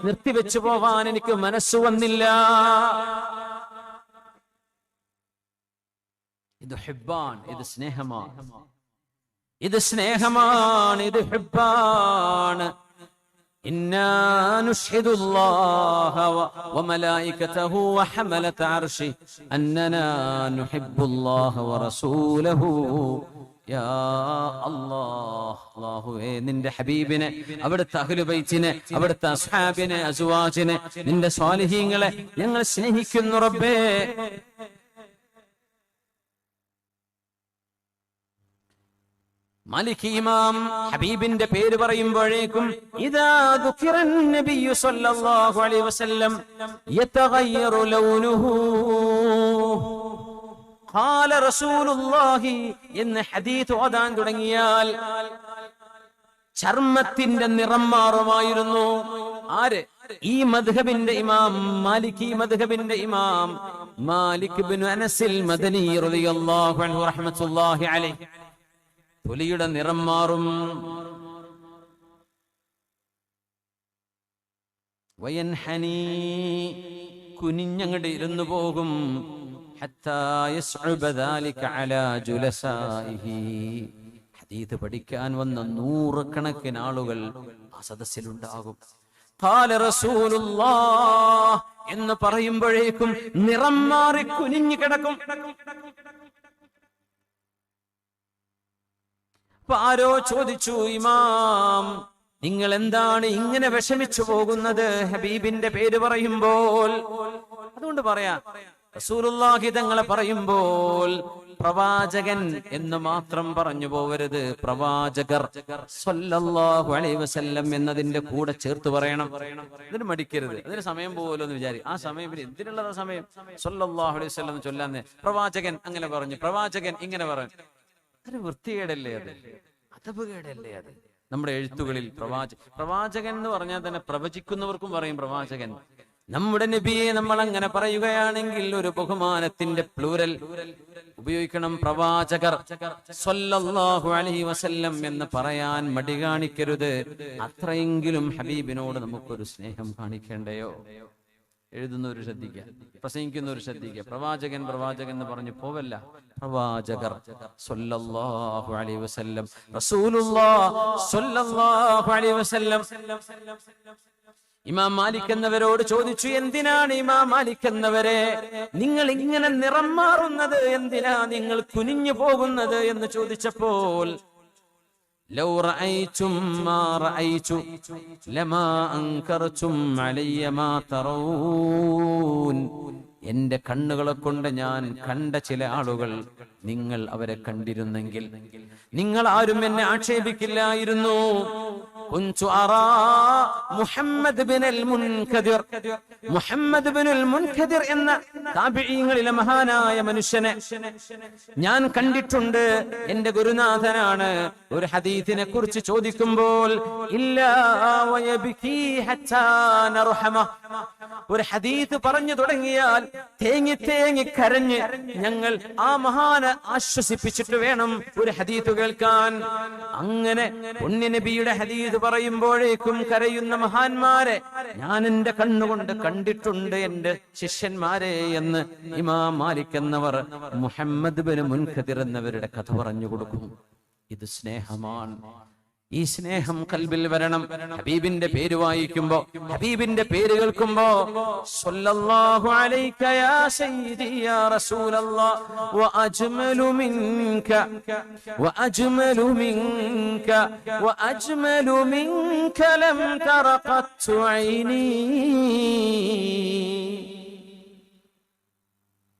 നിർത്തിവെച്ചു പോവാൻ എനിക്ക് മനസ്സു വന്നില്ല. ഇത് ഹിബ്ബാൻ, ഇത് സ്നേഹമാണ്, ഇത് സ്നേഹമാണ്, ഇത് ഹിബ്ബാണ്. ഇന്നാ നുഷ്ഹിദുല്ലാഹ വമലായികതഹു വഹമലത അർശി അന്നനാ നുഹിബ്ബുല്ലാഹ വറസൂലഹു. യാ അല്ലാഹ്, അല്ലാഹുവേ, നിന്റെ ഹബീബിനെ, അവിടുത്തെ അഹ്ലു ബൈത്തിനെ, അവിടുത്തെ അസ്ഹാബിനെ, അസ്വാജിനെ, നിന്റെ സ്വാലിഹീങ്ങളെ ഞങ്ങൾ സ്നേഹിക്കുന്നു റബ്ബേ. മാലിക് ഇമാം ഹബീബിന്റെ പേര് പറയുമ്പോഴേക്കും ഇദാ ദുകിറൻ നബിയ്യു സ്വല്ലല്ലാഹു അലൈഹി വസല്ലം യതഗയ്യറു ലൗനുഹു ഖാല റസൂലുള്ളാഹി എന്ന് ഹദീസ് ഓതാൻ തുടങ്ങിയാൽ ചർമ്മത്തിന്റെ നിറം മാറുമായിരുന്നു. ആര്? ഈ മദ്ഹബിന്റെ ഇമാം, മാലികി മദ്ഹബിന്റെ ഇമാം മാലിക് ഇബ്നു അനസിൽ മദനി റളിയല്ലാഹു അൻഹു റഹ്മത്തുള്ളാഹി അലൈഹി. തൊലിയുടെ നിറം മാറും. വയൻഹനി, കുനിഞ്ഞങ്ങട് ഇരുന്നു പോകും. ഹത്താ യസ്ഉബ ദാലിക അലാ ജുലസാഇഹി. ഹദീസ് പഠിക്കാൻ വന്ന നൂറുകണക്കിന് ആളുകൾ ആ സദസ്സിലുണ്ടാകും. ഖാല റസൂലുള്ളാഹ് എന്ന് പറയുമ്പോഴേക്കും നിറം മാറി കുനിഞ്ഞു കിടക്കും. ആരോ ചോദിച്ചു, ഇമാം നിങ്ങൾ എന്താണ് ഇങ്ങനെ വിഷമിച്ചു പോകുന്നത് ഹബീബിന്റെ പേര് പറയുമ്പോൾ? അതുകൊണ്ട് പറയാ, റസൂലുള്ളാഹി തങ്ങളെ പറയുമ്പോൾ പ്രവാചകൻ എന്ന് മാത്രം പറഞ്ഞു പോവരുത്. പ്രവാചകർ സ്വല്ലല്ലാഹു അലൈഹി വസല്ലം എന്നതിന്റെ കൂടെ ചേർത്ത് പറയണം. ഇതിന് മടിക്കരുത്. അതിന് സമയം പോവല്ലോ എന്ന് വിചാരിക്കും. ആ സമയം പിന്നെ എന്തിനുള്ളതാ സമയം? സ്വല്ലല്ലാഹു അലൈഹി വസല്ലം ചൊല്ലാന്ന് പ്രവാചകൻ അങ്ങനെ പറഞ്ഞു, പ്രവാചകൻ ഇങ്ങനെ പറഞ്ഞു. അതൊരു വൃത്തികേടല്ലേ? അത് അതപകേടല്ലേ? അത് നമ്മുടെ എഴുത്തുകളിൽ പ്രവാചകൻ എന്ന് പറഞ്ഞാൽ തന്നെ പ്രവചിക്കുന്നവർക്കും പറയും പ്രവാചകൻ. നമ്മുടെ നബിയെ നമ്മൾ അങ്ങനെ പറയുകയാണെങ്കിൽ ഒരു ബഹുമാനത്തിന്റെ പ്ലൂരൽ ഉപയോഗിക്കണം. പ്രവാചകർ സ്വല്ലല്ലാഹു അലൈഹി വസല്ലം എന്ന് പറയാൻ മടി കാണിക്കരുത്. അത്രയെങ്കിലും ഹബീബിനോട് നമുക്കൊരു സ്നേഹം കാണിക്കേണ്ടയോ? എഴുതുന്നവർ ശ്രദ്ധിക്കുക, പ്രസംഗിക്കുന്നവർ ശ്രദ്ധിക്കുക. പ്രവാചകൻ പ്രവാചകൻ എന്ന് പറഞ്ഞു പോവല്ല. പ്രവാചകർ സ്വല്ലല്ലാഹു അലൈഹി വസല്ലം, റസൂലുള്ളാഹ് സ്വല്ലല്ലാഹു അലൈഹി വസല്ലം. ഇമാം മാലിക് എന്നവരോട് ചോദിച്ചു, എന്തിനാണ് ഇമാം മാലിക് എന്നവരെ നിങ്ങൾ ഇങ്ങനെ നിറം മാറുന്നത്? എന്തിനാ നിങ്ങൾ കുനിഞ്ഞു പോകുന്നത് എന്ന് ചോദിച്ചപ്പോൾ ലൗ റഅയ്തും മാ റഅയ്തു ലമാ അൻകർതും അലയ്യ മാ തറൂൻ. എന്റെ കണ്ണുകളെ കൊണ്ട് ഞാൻ കണ്ട ചില ആളുകൾ നിങ്ങൾ അവരെ കണ്ടിരുന്നെങ്കിൽ നിങ്ങൾ ആരും എന്നെ ആക്ഷേപിക്കില്ലായിരുന്നു. കുൻതു അറാ മുഹമ്മദ് ബിനുൽ മുൻകദിർ, മുഹമ്മദ് ബിനുൽ മുൻകദിർ എന്ന താബിഈങ്ങളിലെ മഹാനായ മനുഷ്യനെ ഞാൻ കണ്ടിട്ടുണ്ട്. എന്റെ ഗുരുനാഥനാണ്. ഒരു ഹദീസിനെ കുറിച്ച് ചോദിക്കുമ്പോൾ ഇല്ലാ വയബ്കീ ഹത്താ നർഹമ, ഒരു ഹദീസ് പറഞ്ഞു തുടങ്ങിയാൽ തേങ്ങി തേങ്ങി കരഞ്ഞ് ഞങ്ങൾ ആ മഹാനെ ആശ്വസിപ്പിച്ചിട്ട് വേണം ഒരു ഹദീസ് കേൾക്കാൻ. അങ്ങനെ പുണ്യനബിയുടെ ഹദീസ് പറയുമ്പോഴേക്കും കരയുന്ന മഹാന്മാരെ ഞാൻ എന്റെ കണ്ണുകൊണ്ട് കണ്ടിട്ടുണ്ട് എന്റെ ശിഷ്യന്മാരെ എന്ന് ഇമാം മാലിക് എന്നവർ മുഹമ്മദ് ബിൻ മുൻകദിർ എന്നവരുടെ കഥ പറഞ്ഞു കൊടുക്കും. ഇത് സ്നേഹമാണ്. ഈ സ്നേഹം കൽബിൽ വരണം. ഹബീബിന്റെ പേര് വായിക്കുമ്പോ, ഹബീബിന്റെ പേര് കേൾക്കുമ്പോ സ്വല്ലല്ലാഹു അലൈക യാ സയ്യിദി യാ റസൂലല്ലാഹ് വഅജ്മലു മിൻക വഅജ്മലു മിൻക വഅജ്മലു മിൻക ലം തറഖത്തു ഐനി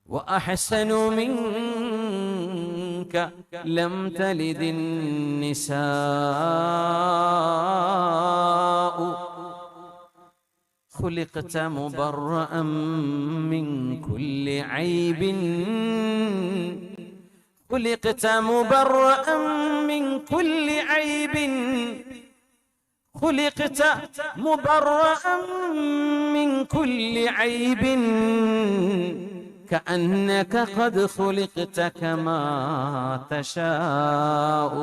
وأحسن منك لم تلد النساء خلقت مبرأ من كل عيب خلقت مبرأ من كل عيب خلقت مبرأ من كل عيب كأنك قد خلقت كما تشاء.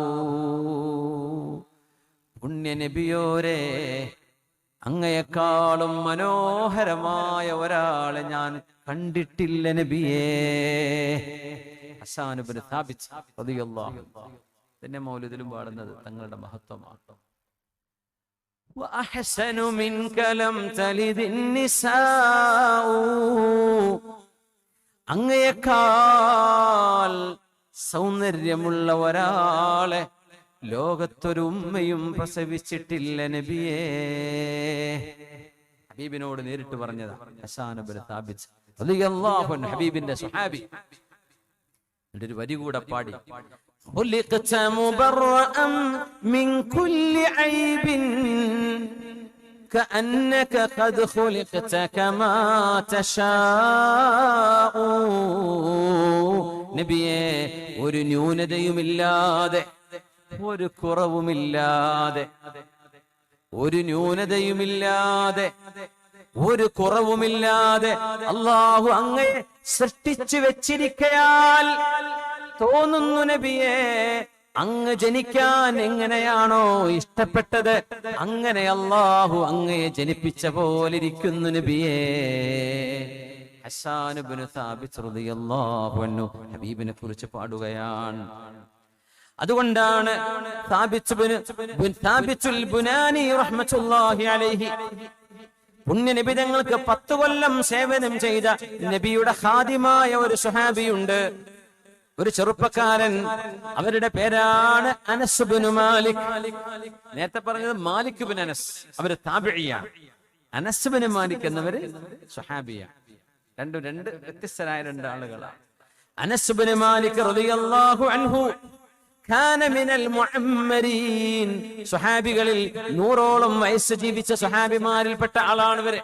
പുണ്യ നബിയോരെ, അങ്ങയെക്കാളും മനോഹരമായ ഒരാളെ ഞാൻ കണ്ടിട്ടില്ല നബിയേ. ഹസ്സാൻ ഇബ്നു സാബിത്ത് റളിയല്ലാഹു അൻഹു തന്നെ മൗലിദിലും പാടുന്നത് തങ്ങളുടെ മഹത്വമാണ്. വഅഹ്സനു മിൻക ലം തലിദിൻ നിസാഉ, അങ്ങയേക്കാൾ സൗന്ദര്യമുള്ള ഒരാളെ ലോകത്തൊരു ഉമ്മയും പ്രസവിച്ചിട്ടില്ല നബിയേ. ഹബീബിനോട് നേരിട്ട് പറഞ്ഞതാ ഹസ്സാൻ ഇബ്നു സാബിത്ത് റളിയല്ലാഹു അൻഹു, ഹബീബിന്റെ സ്വഹാബി. ഒരു വരി കൂടെ പാടി, ഖുലിഖത മുബറഅൻ മിൻ കുല്ലി ഐബിൻ كأنك قد خلقت كما تشاء. നബിയേ, ഒരു ന്യൂനതയുമില്ലാതെ, ഒരു കുറവുമില്ലാതെ, ഒരു ന്യൂനതയുമില്ലാതെ, ഒരു കുറവുമില്ലാതെ അല്ലാഹു അങ്ങയെ സൃഷ്ടിച്ചു വെച്ചിരിക്കയാൽ തോന്നുന്നു നബിയേ, അങ്ങ് ജനിക്കാൻ എങ്ങനെയാണോ ഇഷ്ടപ്പെട്ടത് അങ്ങനെ അല്ലാഹു അങ്ങയെ ജനിപ്പിച്ച പോലിരിക്കുന്നു നബിയേ. ഹസ്സാൻ ഇബ്നു സാബിത്ത് റളിയല്ലാഹു അൻഹു ഹബീബിനെ കുറിച്ച് പാടുകയാണ്. അതുകൊണ്ടാണ് സാബിത്തുൽ ബുനാനി റഹ്മത്തുള്ളാഹി അലൈഹി പുണ്യ നബി തങ്ങൾക്ക് 10 കൊല്ലം സേവനം ചെയ്ത നബിയുടെ ഖാദിമായ ഒരു സ്വഹാബിയുണ്ട്, ഒരു ചെറുപ്പക്കാരൻ. അവരുടെ പേരാണ് അനസ് ഇബ്നു മാലിക്. നേരത്തെ പറഞ്ഞത് മാലിക് ഇബ്നു അനസ്, അവര് താബിഈയാണ്. അനസ് ഇബ്നു മാലിക് എന്നവര് സ്വഹാബിയാണ്. രണ്ട് വ്യത്യസ്തരായ ആളുകളാണ്. അനസ് ഇബ്നു മാലിക് റളിയല്ലാഹു അൻഹു കാന മിനൽ മുഅമ്മരീൻ, സ്വഹാബികളിൽ 100ഓളം വയസ്സ് ജീവിച്ച സ്വഹാബിമാരിൽപ്പെട്ട ആളാണ് ഇവര്.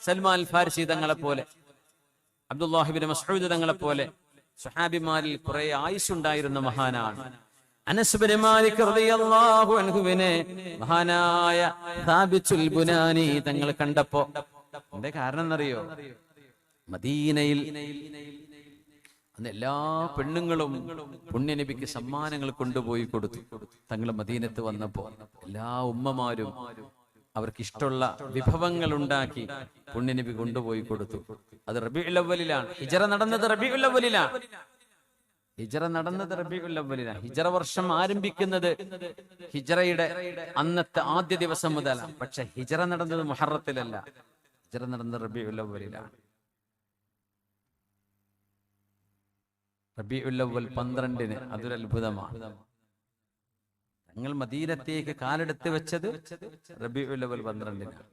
സൽമാൻ ഫാരിസി തങ്ങളെ പോലെ, അബ്ദുല്ലാഹി ഇബ്നു മസ്ഊദ് തങ്ങളെ പോലെ സ്വഹാബിമാരിൽ കുറെ ആയുസ്സുണ്ടായിരുന്ന മഹാനാണ്. അനസ് ഇബ്നു മാലിക് റളിയല്ലാഹു അൻഹുവിനെ മഹാനായ സാബിത്തുൽ ബുനാനി തങ്ങൾ കണ്ടപ്പോ എന്താ കാരണം എന്നറിയോ? മദീനയിൽ അന്ന് എല്ലാ പെണ്ണുങ്ങളും പുണ്യനബിക്ക് സമ്മാനങ്ങൾ കൊണ്ടുപോയി കൊടുത്തു. തങ്ങൾ മദീനത്ത് വന്നപ്പോ എല്ലാ ഉമ്മമാരും അവർക്ക് ഇഷ്ടമുള്ള വിഭവങ്ങൾ ഉണ്ടാക്കി പുണ്യനബി കൊണ്ടുപോയി കൊടുത്തു. അത് റബീഉൽ അവ്വലിലാണ്. ഹിജ്റ നടന്നത് റബീഉൽ അവ്വലിലാണ്. ഹിജ്റ വർഷം ആരംഭിക്കുന്നത് ഹിജ്റയുടെ അന്നത്തെ ആദ്യ ദിവസം മുതലാണ്. പക്ഷെ ഹിജ്റ നടന്നത് മുഹറത്തിലല്ല, ഹിജ്റ നടന്നത് റബീഉൽ അവ്വലിലാണ്. റബീഉൽ അവ്വൽ 12-ന് അതൊരു അത്ഭുതമാണ്. തങ്ങൾ മദീനത്തേക്ക് കാലെടുത്ത് വെച്ചത് റബീഉൽ അവ്വൽ 12-നാണ്.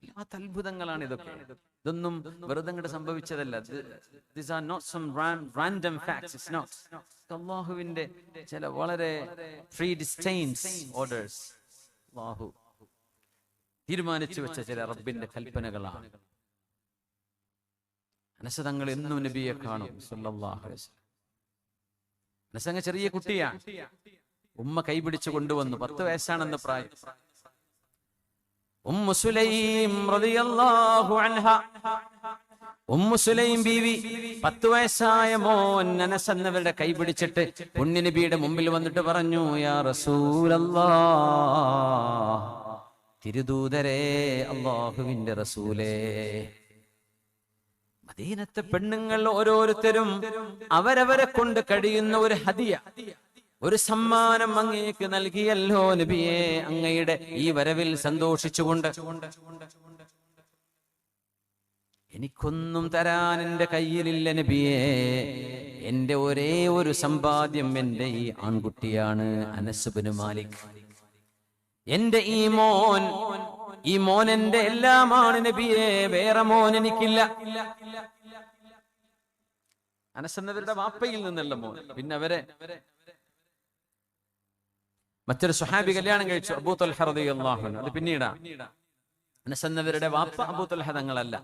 വല്ലാത്ത അത്ഭുതങ്ങളാണ് ഇതൊക്കെ. ഇതൊന്നും വെറുതെ അങ്ങോട്ട് സംഭവിച്ചതല്ല. These are not some random facts. It's not. അല്ലാഹുവിന്റെ ചില വളരെ predestined orders. അല്ലാഹു തീരുമാനിച്ചു വെച്ച ചില റബ്ബിന്റെ കൽപ്പനകളാണ്. അനസ് തങ്ങൾ എന്നും നബിയെ കാണും സല്ലല്ലാഹു അലൈഹി വസല്ലം. അനസ് അങ്ങ് ചെറിയ കുട്ടിയാണ്. ഉമ്മ കൈപിടിച്ചു കൊണ്ടുവന്നു. 10 വയസ്സാണെന്ന് പ്രായം. ഉമ്മു സുലൈം റളിയല്ലാഹു അൻഹ, ഉമ്മു സുലൈം ബീവി 10 വയസ്സായ മോൻ അനസ് എന്നവരുടെ കൈ പിടിച്ചിട്ട് പുണ്യ നബിയുടെ മുമ്പിൽ വന്നിട്ട് പറഞ്ഞു, യാ റസൂലല്ലാഹ്, തിരുദൂതരേ, അല്ലാഹുവിന്റെ റസൂലേ. മദീനത്തെ പെണ്ണുങ്ങൾ ഓരോരുത്തരും അവരവരെ കൊണ്ട് കഴിയുന്ന ഒരു ഹദിയ, ഒരു സമ്മാനം അങ്ങേക്ക് നൽകിയല്ലോ നബിയെ. അങ്ങയുടെ ഈ വരവിൽ സന്തോഷിച്ചുകൊണ്ട് എനിക്കൊന്നും തരാൻ എന്റെ കയ്യിലില്ല നബിയെ. എന്റെ ഒരേ ഒരു സമ്പാദ്യം എന്റെ ഈ ആൺകുട്ടിയാണ്, അനസ് ഇബ്നു മാലിക്. എന്റെ ഈ മോൻ എന്റെ എല്ലാമാണ് നബിയെ, വേറെ മോൻ എനിക്കില്ല. അനസ് എന്നവരുടെ വാപ്പയിൽ നിന്നുള്ള മോൻ. പിന്നെ അവരെ മറ്റൊരു സ്വഹാബി കല്യാണം കഴിച്ചു, അബൂ ത്വൽഹ റളിയല്ലാഹു അൻഹു. അത് പിന്നീടാ. അനസ് എന്നവരുടെ വാപ്പ അബൂ ത്വൽഹ തങ്ങളല്ല.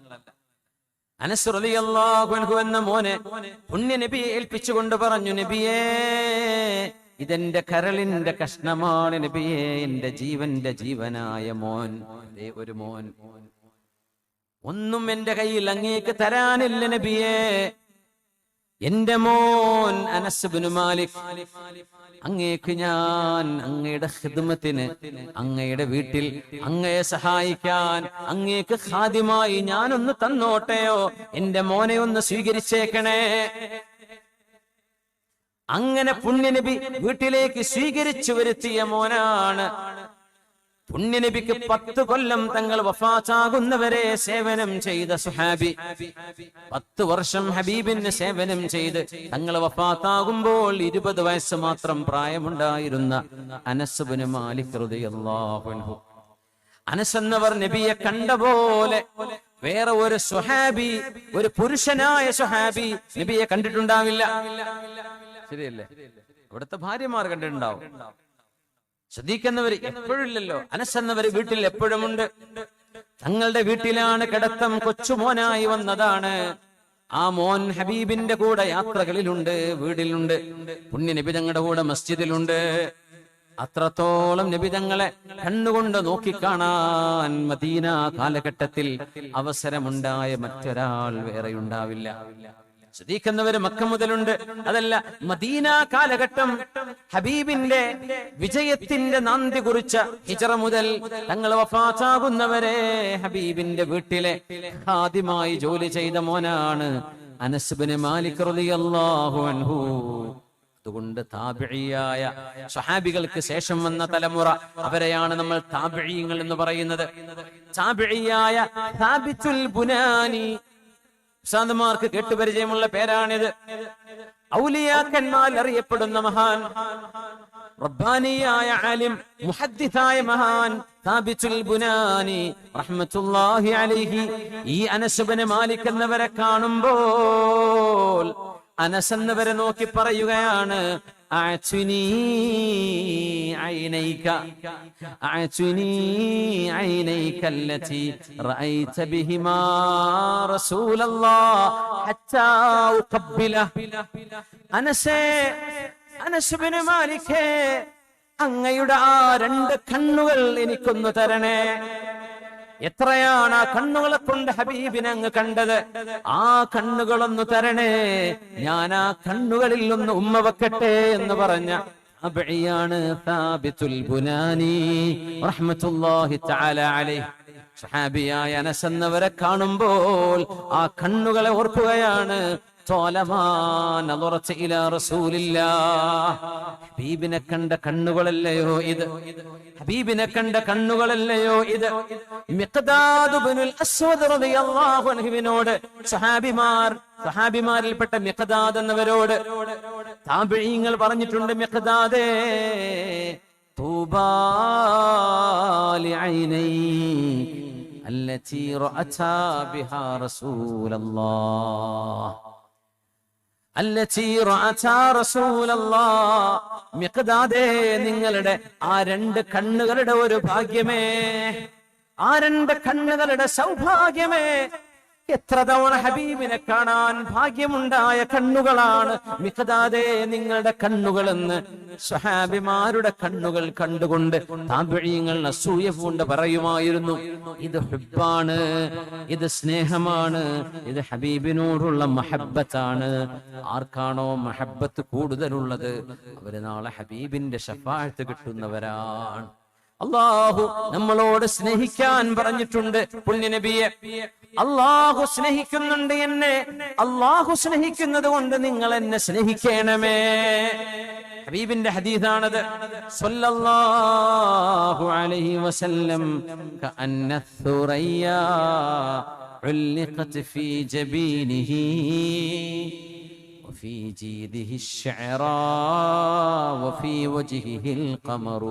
അനസ് റളിയല്ലാഹു അൻഹു എന്ന മോനെ പുണ്യ നബിയെ ഏൽപ്പിച്ചുകൊണ്ട് പറഞ്ഞു, നബിയേ, ഇതെന്റെ കരളിന്റെ കഷ്ണമാണ് നബിയേ, എന്റെ ജീവന്റെ ജീവനായ മോൻ. അതേ ഒരു മോൻ. ഒന്നും എന്റെ കയ്യിൽ അങ്ങേക്ക് തരാനില്ല നബിയേ. എന്റെ മോൻ അനസ് ഇബ്നു മാലിക്, അങ്ങേക്ക് ഞാൻ അങ്ങയുടെ ഖിദ്മത്തിന്, അങ്ങയുടെ വീട്ടിൽ അങ്ങയെ സഹായിക്കാൻ, അങ്ങേക്ക് ഖാദിമായി ഞാനൊന്ന് തന്നോട്ടെയോ, എന്റെ മോനെ ഒന്ന് സ്വീകരിച്ചേക്കണേ. അങ്ങനെ പുണ്യനബി വീട്ടിലേക്ക് സ്വീകരിച്ചു വരുത്തിയ മോനാണ്. പുണ്യനബിക്ക് 10 കൊല്ലം തങ്ങൾ വഫാത്താകുന്നവരെ സേവനം ചെയ്ത സുഹാബി. 10 വർഷം ഹബീബിന് സേവനം ചെയ്ത് തങ്ങൾ വഫാത്താകുമ്പോൾ 20 വയസ്സ് മാത്രം പ്രായമുണ്ടായിരുന്ന അനസ് ഇബ്നു മാലിക് റളിയല്ലാഹു അൻഹു. അനസ് എന്നവർ നബിയെ കണ്ട പോലെ വേറെ ഒരു സ്വഹാബി, ഒരു പുരുഷനായ സ്വഹാബി നബിയെ കണ്ടിട്ടുണ്ടാവില്ല. ശരിയല്ലേ? ഇവിടുത്തെ ഭാര്യമാർ കണ്ടിട്ടുണ്ടാവും. ശ്രദ്ധിക്കുന്നവര് എപ്പോഴില്ലല്ലോ. അനസ് എന്നവര് വീട്ടിൽ എപ്പോഴുമുണ്ട്. തങ്ങളുടെ വീട്ടിലാണ് കിടത്തം. കൊച്ചുമോനായി വന്നതാണ്. ആ മോൻ ഹബീബിന്റെ കൂടെ യാത്രകളിലുണ്ട്, വീടിലുണ്ട്. പുണ്യ നബി തങ്ങളുടെ കൂടെ മസ്ജിദിലുണ്ട്. അത്രത്തോളം നബി തങ്ങളെ കണ്ണുകൊണ്ട് നോക്കിക്കാണാൻ മദീന കാലഘട്ടത്തിൽ അവസരമുണ്ടായ മറ്റൊരാൾ വേറെയുണ്ടാവില്ല. ശ്രദ്ധിക്കുന്നവര് മക്ക മുതലുണ്ട്. അതല്ല, മദീന കാലഘട്ടം ഹബീബിന്റെ വിജയത്തിന്റെ നാന്തി കുറിച്ച ഹിജ്റ മുതൽ തങ്ങൾ വഫാത്താകുന്നവരെ ഹബീബിന്റെ വീട്ടിലെ ഖാദിമായി ജോലി ചെയ്ത മോനാണ് അനസ് ഇബ്നു മാലിക് റളിയല്ലാഹു അൻഹു. അതുകൊണ്ട് താബിഈയായ സ്വഹാബികൾക്ക് ശേഷം വന്ന തലമുറ, അവരെയാണ് നമ്മൾ താബിഈങ്ങൾ എന്ന് പറയുന്നത്. താബിഈയായ സാബിത്തുൽ ബുനാനി, ഉസ്താദുമാർക്ക് കേട്ടുപരിചയമുള്ള പേരാണിത്. ഔലിയാക്കന്മാർ അറിയപ്പെടുന്ന മഹാൻ, റബ്ബാനിയായ ആലിം, മുഹദ്ദിസായ മഹാൻ സാബിത്തുൽ ബുനാനി റഹ്മത്തുള്ളാഹി അലൈഹി ഈ അനസ് ഇബ്നു മാലിക് എന്നവരെ കാണുമ്പോൾ അനസ് എന്നവരെ നോക്കി പറയുകയാണ്, അഅ്തുനി ഐനൈക, അഅ്തുനി ഐനൈക അല്ലതി റഅയ്ത ബിഹിമാ റസൂലല്ലാഹ് ഹത്താ ഉഖബ്ബില. അനസ് ഇബ്നു മാലിക്, അങ്ങയുടെ ആ 2 കണ്ണുകൾ എനിക്കൊന്നു തരണേ. എത്രയാണ് ആ കണ്ണുകളെ കൊണ്ട് ഹബീബിനെ അങ്ങ് കണ്ടത്? ആ കണ്ണുകളൊന്നു തരണേ, ഞാൻ ആ കണ്ണുകളിൽ ഒന്ന് ഉമ്മ വെക്കട്ടെ എന്ന് പറഞ്ഞ അബിയാണ് സാബിത്തുൽ ബുനാനി റഹ്മത്തുള്ളാഹി തആല അലൈഹി. സ്വഹാബിയായ അനസ് എന്നവരെ കാണുമ്പോൾ ആ കണ്ണുകളെ ഓർക്കുകയാണ്. ഹബീബിനെ കണ്ട കണ്ണുകളല്ലയോ ഇത്? ഹബീബിനെ കണ്ട കണ്ണുകളല്ലയോ ഇത്? മിഖ്ദാദ് ഇബ്നുൽ അസ്വദ് റളിയല്ലാഹു അൻഹുവിനോട് സഹാബിമാരിൽപ്പെട്ട മിഖ്ദാദ് എന്നവരോട് താബിഈങ്ങൾ പറഞ്ഞിട്ടുണ്ട്, മിഖ്ദാദേ, തൂബാ ലിഐനൈ അല്ലതി റഅതാ ബിഹാ റസൂലല്ലാഹ്, അല്ലതി റഅതാ റസൂലല്ലാഹ്. മിഖ്ദാദേ, നിങ്ങളുടെ ആ 2 കണ്ണുകളുടെ ഒരു ഭാഗ്യമേ, ആ 2 കണ്ണുകളുടെ സൗഭാഗ്യമേ, എത്ര തവണ ഹബീബിനെ കാണാൻ ഭാഗ്യമുണ്ടായ കണ്ണുകളാണ് മിഖ്ദാദേ നിങ്ങളുടെ കണ്ണുകളെന്ന് സ്വഹാബിമാരുടെ കണ്ണുകൾ കണ്ടുകൊണ്ട് താബിഈങ്ങൾ അസൂയ പൂണ്ട് പറയുമായിരുന്നു. ഇത് ഹുബ്ബാണ്, ഇത് സ്നേഹമാണ്, ഇത് ഹബീബിനോടുള്ള മഹബ്ബത്താണ്. ആർക്കാണോ മഹബ്ബത്ത് കൂടുതലുള്ളത് അവര് നാളെ ഹബീബിന്റെ ശഫാഅത്ത് കിട്ടുന്നവരാണ്. അല്ലാഹു നമ്മളോട് സ്നേഹിക്കാൻ പറഞ്ഞിട്ടുണ്ട്. പുണ്യനബിയെ, അല്ലാഹു സ്നേഹിക്കുന്നുണ്ട് എന്നെ, അല്ലാഹു സ്നേഹിക്കുന്നത് കൊണ്ട് നിങ്ങൾ എന്നെ സ്നേഹിക്കണമേ. ഹബീബിന്റെ ഹദീസാണത്. സ്വല്ലല്ലാഹു അലൈഹി വസല്ലം കഅന്ന ഥുറയ്യാ ഉൽഖത് ഫീ ജബീനിഹി വഫീ ജീദിഹി الشعراء وفي وجهه القمر